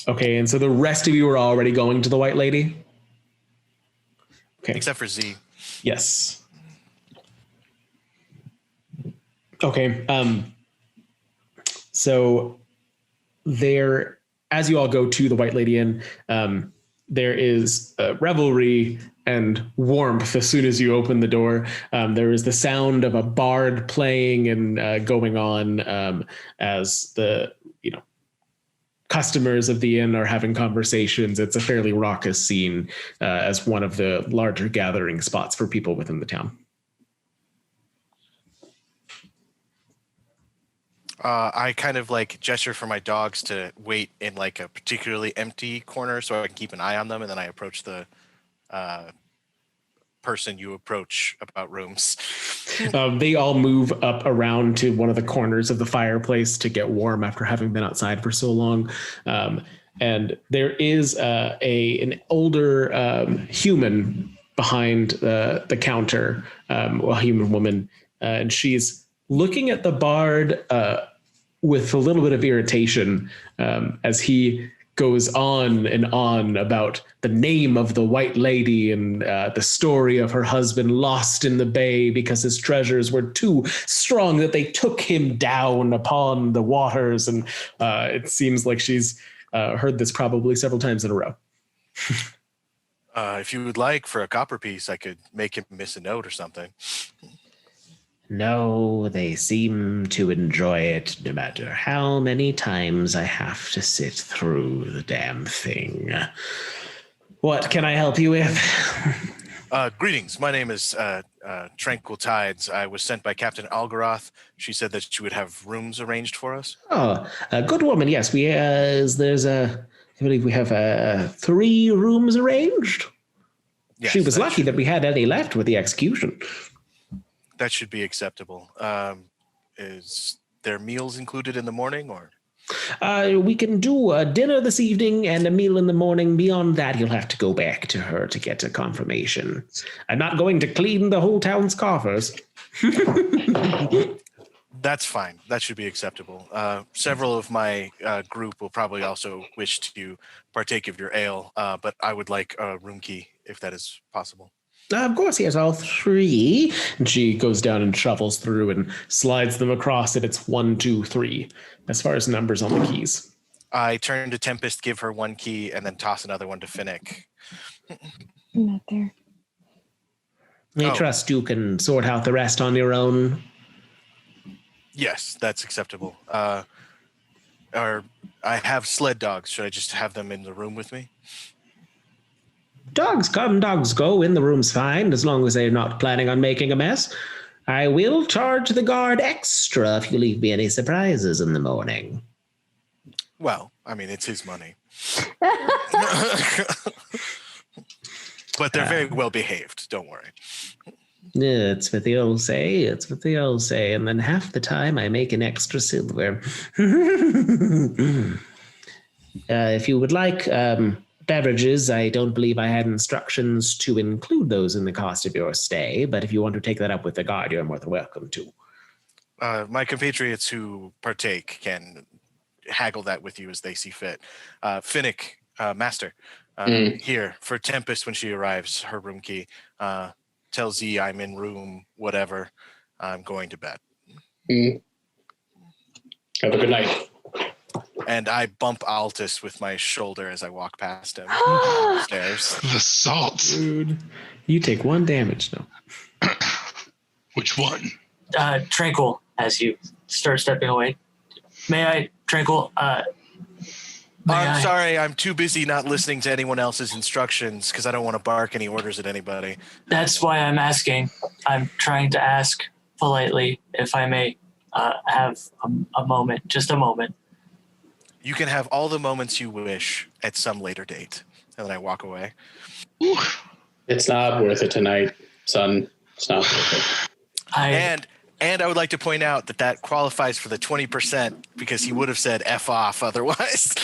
Okay, and so the rest of you are already going to the White Lady? Okay. Except for Z. Yes. Okay. So there, as you all go to the White Lady Inn, there is revelry and warmth as soon as you open the door. There is the sound of a bard playing and going on as the customers of the inn are having conversations. It's a fairly raucous scene as one of the larger gathering spots for people within the town. I kind of gesture for my dogs to wait in a particularly empty corner so I can keep an eye on them, and then I approach the person you approach about rooms. They all move up around to one of the corners of the fireplace to get warm after having been outside for so long. And there is an older human behind the counter, a human woman, and she's looking at the bard with a little bit of irritation as he goes on and on about the name of the White Lady and the story of her husband lost in the bay because his treasures were too strong that they took him down upon the waters. And it seems like she's heard this probably several times in a row. If you would like, for a copper piece, I could make him miss a note or something. No, they seem to enjoy it no matter how many times I have to sit through the damn thing. What can I help you with? Greetings. My name is Tranquil Tides. I was sent by Captain Algaroth. She said that she would have rooms arranged for us. Oh, a good woman. Yes, I believe we have 3 rooms arranged. Yes, she was lucky that we had any left with the execution. That should be acceptable. Is there meals included in the morning, or? We can do a dinner this evening and a meal in the morning. Beyond that, you'll have to go back to her to get a confirmation. I'm not going to clean the whole town's coffers. That's fine. That should be acceptable. Several of my group will probably also wish to partake of your ale, but I would like a room key if that is possible. Of course, he has all 3. And she goes down and shuffles through and slides them across it. It's 1, 2, 3, as far as numbers on the keys. I turn to Tempest, give her 1 key, and then toss another one to Finnick. I'm not there. I trust you can sort out the rest on your own. Yes, that's acceptable. Or I have sled dogs. Should I just have them in the room with me? Dogs come, dogs go. In the room's fine, as long as they're not planning on making a mess. I will charge the guard extra if you leave me any surprises in the morning. Well, I mean, it's his money. But they're very well behaved. Don't worry. It's what they all say. It's what they all say. And then half the time I make an extra silver. If you would like beverages, I don't believe I had instructions to include those in the cost of your stay. But if you want to take that up with the guard, you're more than welcome to. My compatriots who partake can haggle that with you as they see fit. Finnick, Master, here for Tempest when she arrives, her room key. Tell Z I'm in room, whatever. I'm going to bed. Have a good night. And I bump Altus with my shoulder as I walk past him stairs. The salt. Dude, you take 1 damage now. Which one? Tranquil, as you start stepping away. May I, Tranquil? I'm sorry, I'm too busy not listening to anyone else's instructions because I don't want to bark any orders at anybody. That's why I'm asking. I'm trying to ask politely if I may have a moment, just a moment. You can have all the moments you wish at some later date. And then I walk away. It's not worth it tonight, son. It's not worth it. And I would like to point out that qualifies for the 20% because he would have said F off otherwise.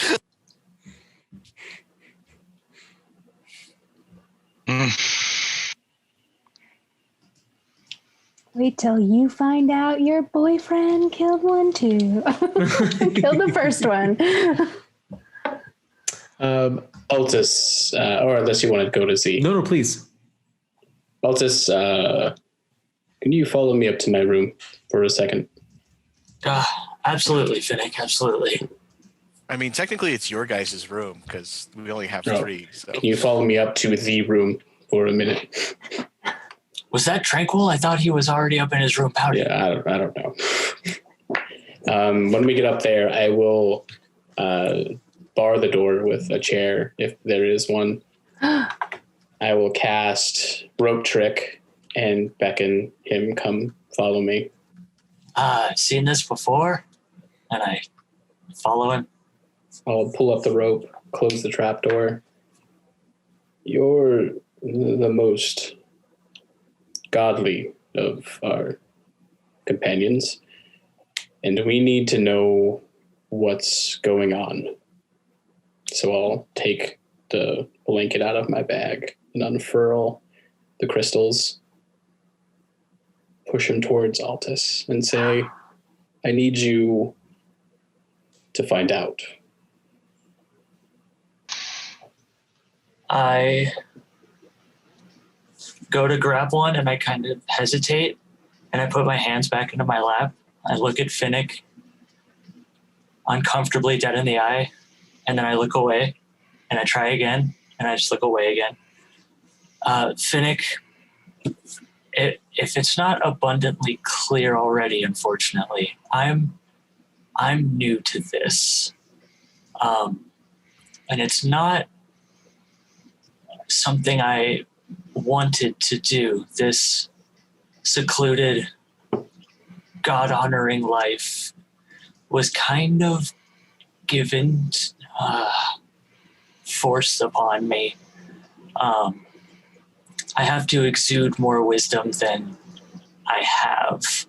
Wait till you find out your boyfriend killed one too. Killed the first one. Altus, or unless you want to go to Z. No, please. Altus, can you follow me up to my room for a second? Absolutely, Finnick, absolutely. I mean, technically it's your guys' room because we only have 3. So. Can you follow me up to the room for a minute? Was that Tranquil? I thought he was already up in his room pouting. Yeah, I don't know. When we get up there, I will bar the door with a chair if there is one. I will cast Rope Trick and beckon him come follow me. Seen this before? And I follow him. I'll pull up the rope, close the trap door. You're the most godly of our companions, and we need to know what's going on. So I'll take the blanket out of my bag and unfurl the crystals, push him towards Altus, and say, I need you to find out. I go to grab one and I kind of hesitate and I put my hands back into my lap. I look at Finnick uncomfortably dead in the eye, and then I look away and I try again and I just look away again. Finnick, if it's not abundantly clear already, unfortunately, I'm new to this. And it's not something I wanted to do. This secluded, God-honoring life was kind of given, forced upon me. I have to exude more wisdom than I have,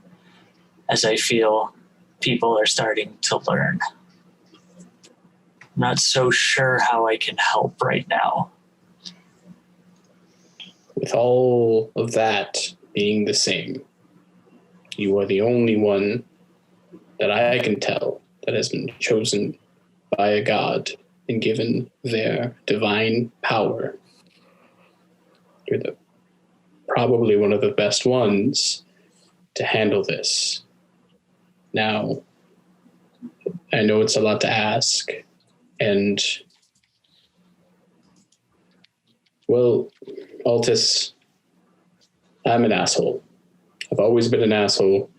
as I feel people are starting to learn. not so sure how I can help right now. With all of that being the same, you are the only one that I can tell that has been chosen by a god and given their divine power. You're probably one of the best ones to handle this. Now, I know it's a lot to ask, and, well, Altus, I'm an asshole. I've always been an asshole.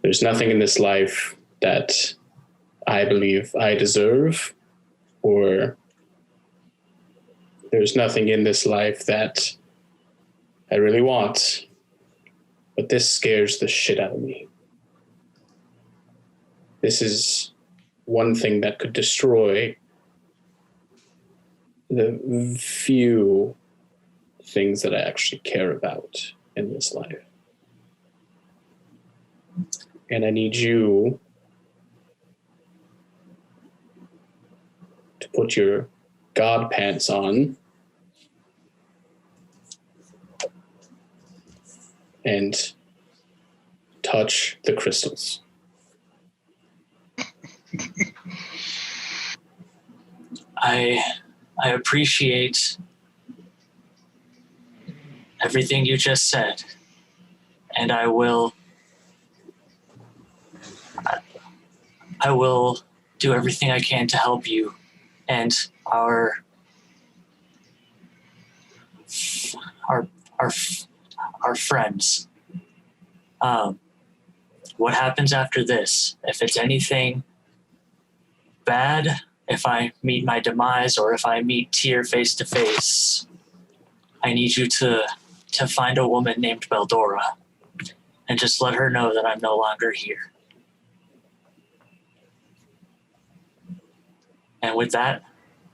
There's nothing in this life that I believe I deserve, or there's nothing in this life that I really want, but this scares the shit out of me. This is one thing that could destroy the few things that I actually care about in this life. And I need you to put your god pants on and touch the crystals. I appreciate everything you just said, and I will do everything I can to help you and our friends. What happens after this? If it's anything bad, if I meet my demise or if I meet Tyr face to face, I need you to find a woman named Beldora and just let her know that I'm no longer here. And with that,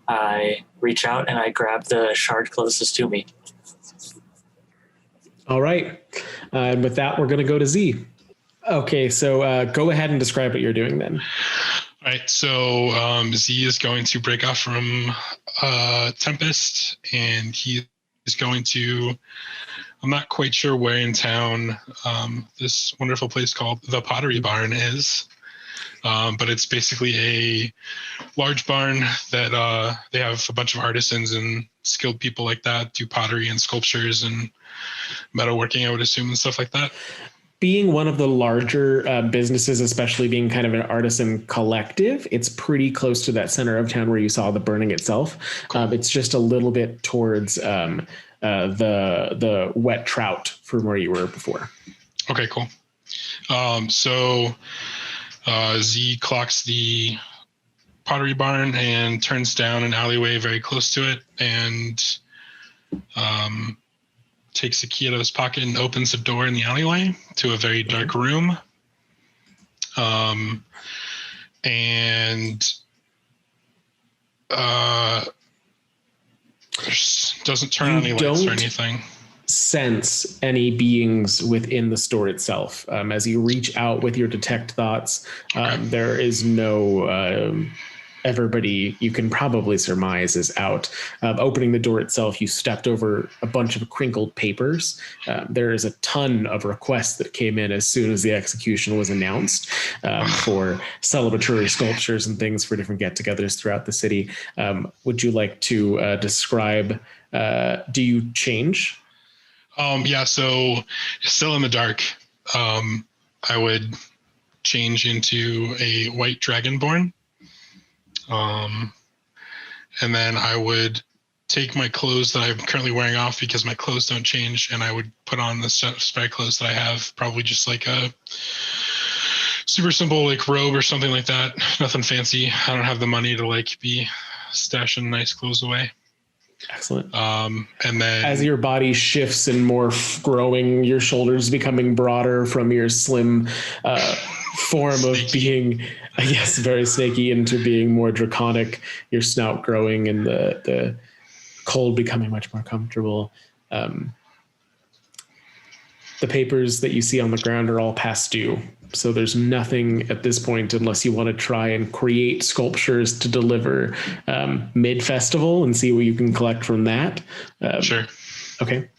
I reach out and I grab the shard closest to me. All right. And with that, we're going to go to Z. Okay, so go ahead and describe what you're doing then. All right, so Z is going to break off from Tempest, and he is going to, I'm not quite sure where in town this wonderful place called the Pottery Barn is, but it's basically a large barn that they have a bunch of artisans and skilled people like that do pottery and sculptures and metalworking, I would assume, and stuff like that. Being one of the larger businesses, especially being kind of an artisan collective, it's pretty close to that center of town where you saw the burning itself. Cool. It's just a little bit towards the wet trout from where you were before. Okay, cool. So Z clocks the Pottery Barn and turns down an alleyway very close to it, and takes a key out of his pocket and opens a door in the alleyway to a very dark room. And doesn't turn on any lights or anything. Sense any beings within the store itself. As you reach out with your detect thoughts, there is no... everybody you can probably surmise is out. Opening the door itself, you stepped over a bunch of crinkled papers. There is a ton of requests that came in as soon as the execution was announced for celebratory sculptures and things for different get-togethers throughout the city. Would you like to describe, do you change? Yeah, so still in the dark, I would change into a white dragonborn. And then I would take my clothes that I'm currently wearing off because my clothes don't change, and I would put on the spare clothes that I have, probably just like a super simple like robe or something like that. Nothing fancy. I don't have the money to like be stashing nice clothes away. Excellent. And then as your body shifts and growing, your shoulders becoming broader from your slim form of being, I guess, very snaky into being more draconic, your snout growing and the cold becoming much more comfortable. The papers that you see on the ground are all past due. So there's nothing at this point unless you want to try and create sculptures to deliver mid-festival and see what you can collect from that. Sure. Okay,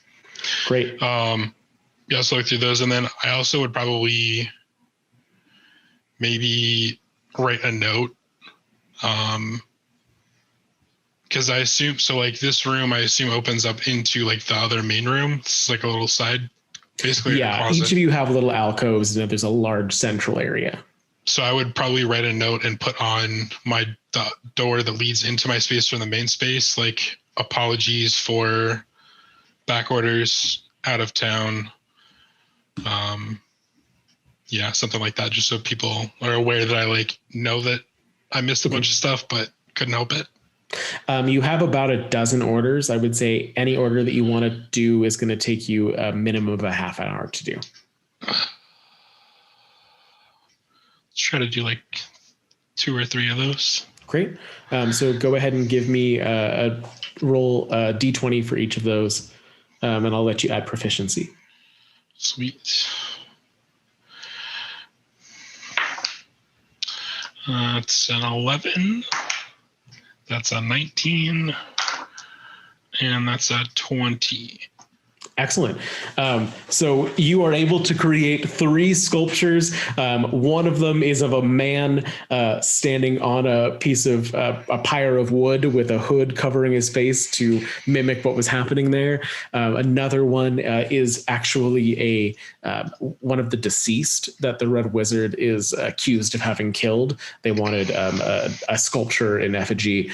great. Yeah, so look through those. And then I also would probably maybe write a note. Because I assume, so like this room, I assume opens up into like the other main room. It's like a little side, basically. Yeah, each of you have little alcoves and there's a large central area. So I would probably write a note and put on the door that leads into my space from the main space, like apologies for back orders, out of town. Yeah, something like that, just so people are aware that I like know that I missed a bunch of stuff, but couldn't help it. You have about a dozen orders. I would say any order that you want to do is going to take you a minimum of a half an hour to do. Let's try to do like 2 or 3 of those. Great. So go ahead and give me a roll D20 for each of those, and I'll let you add proficiency. Sweet. That's an 11. That's a 19. And that's a 20. Excellent. So you are able to create 3 sculptures. One of them is of a man standing on a piece of a pyre of wood with a hood covering his face to mimic what was happening there. Another one is actually one of the deceased that the Red Wizard is accused of having killed. They wanted a sculpture in effigy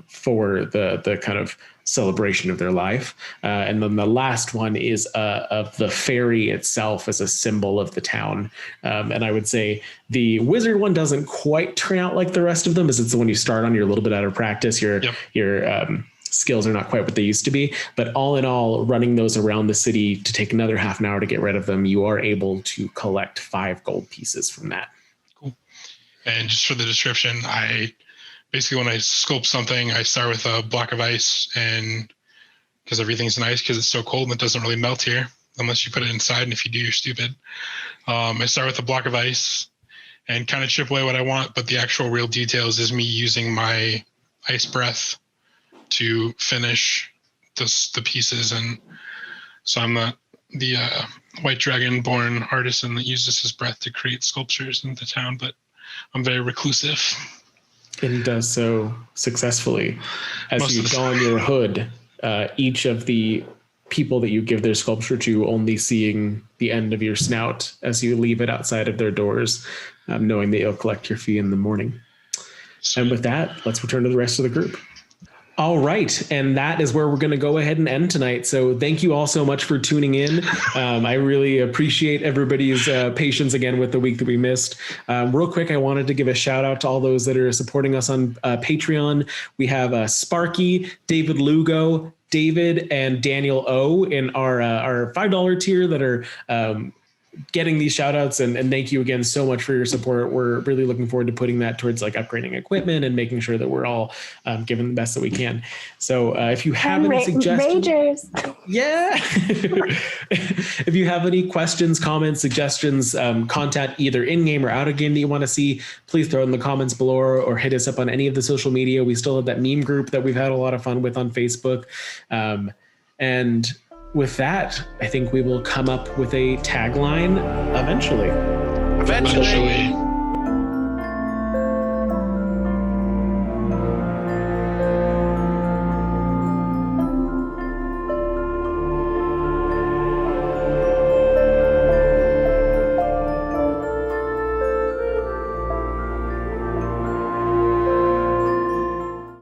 for the kind of celebration of their life. And then the last one is of the ferry itself as a symbol of the town. And I would say the wizard one doesn't quite turn out like the rest of them, as it's the one you start on. You're a little bit out of practice. Your skills are not quite what they used to be. But all in all, running those around the city to take another half an hour to get rid of them, you are able to collect 5 gold pieces from that. Cool. And just for the description, basically, when I sculpt something, I start with a block of ice, and because everything's in ice because it's so cold and it doesn't really melt here unless you put it inside, and if you do, you're stupid. I start with a block of ice and kind of chip away what I want, but the actual real details is me using my ice breath to finish the pieces. And so I'm the white dragon-born artisan that uses his breath to create sculptures in the town, but I'm very reclusive. And he does so successfully. As you don your hood, each of the people that you give their sculpture to only seeing the end of your snout as you leave it outside of their doors, knowing that you'll collect your fee in the morning. And with that, let's return to the rest of the group. All right. And that is where we're going to go ahead and end tonight. So thank you all so much for tuning in. I really appreciate everybody's patience again with the week that we missed. Real quick, I wanted to give a shout out to all those that are supporting us on Patreon. We have Sparky, David Lugo, David, and Daniel O in our $5 tier that are getting these shout outs, and thank you again so much for your support. We're really looking forward to putting that towards like upgrading equipment and making sure that we're all giving the best that we can. So if you have any suggestions, Ragers. Yeah. If you have any questions, comments, suggestions, content either in-game or out-of-game that you want to see, please throw it in the comments below or hit us up on any of the social media. We still have that meme group that we've had a lot of fun with on Facebook. And with that, I think we will come up with a tagline eventually. Eventually.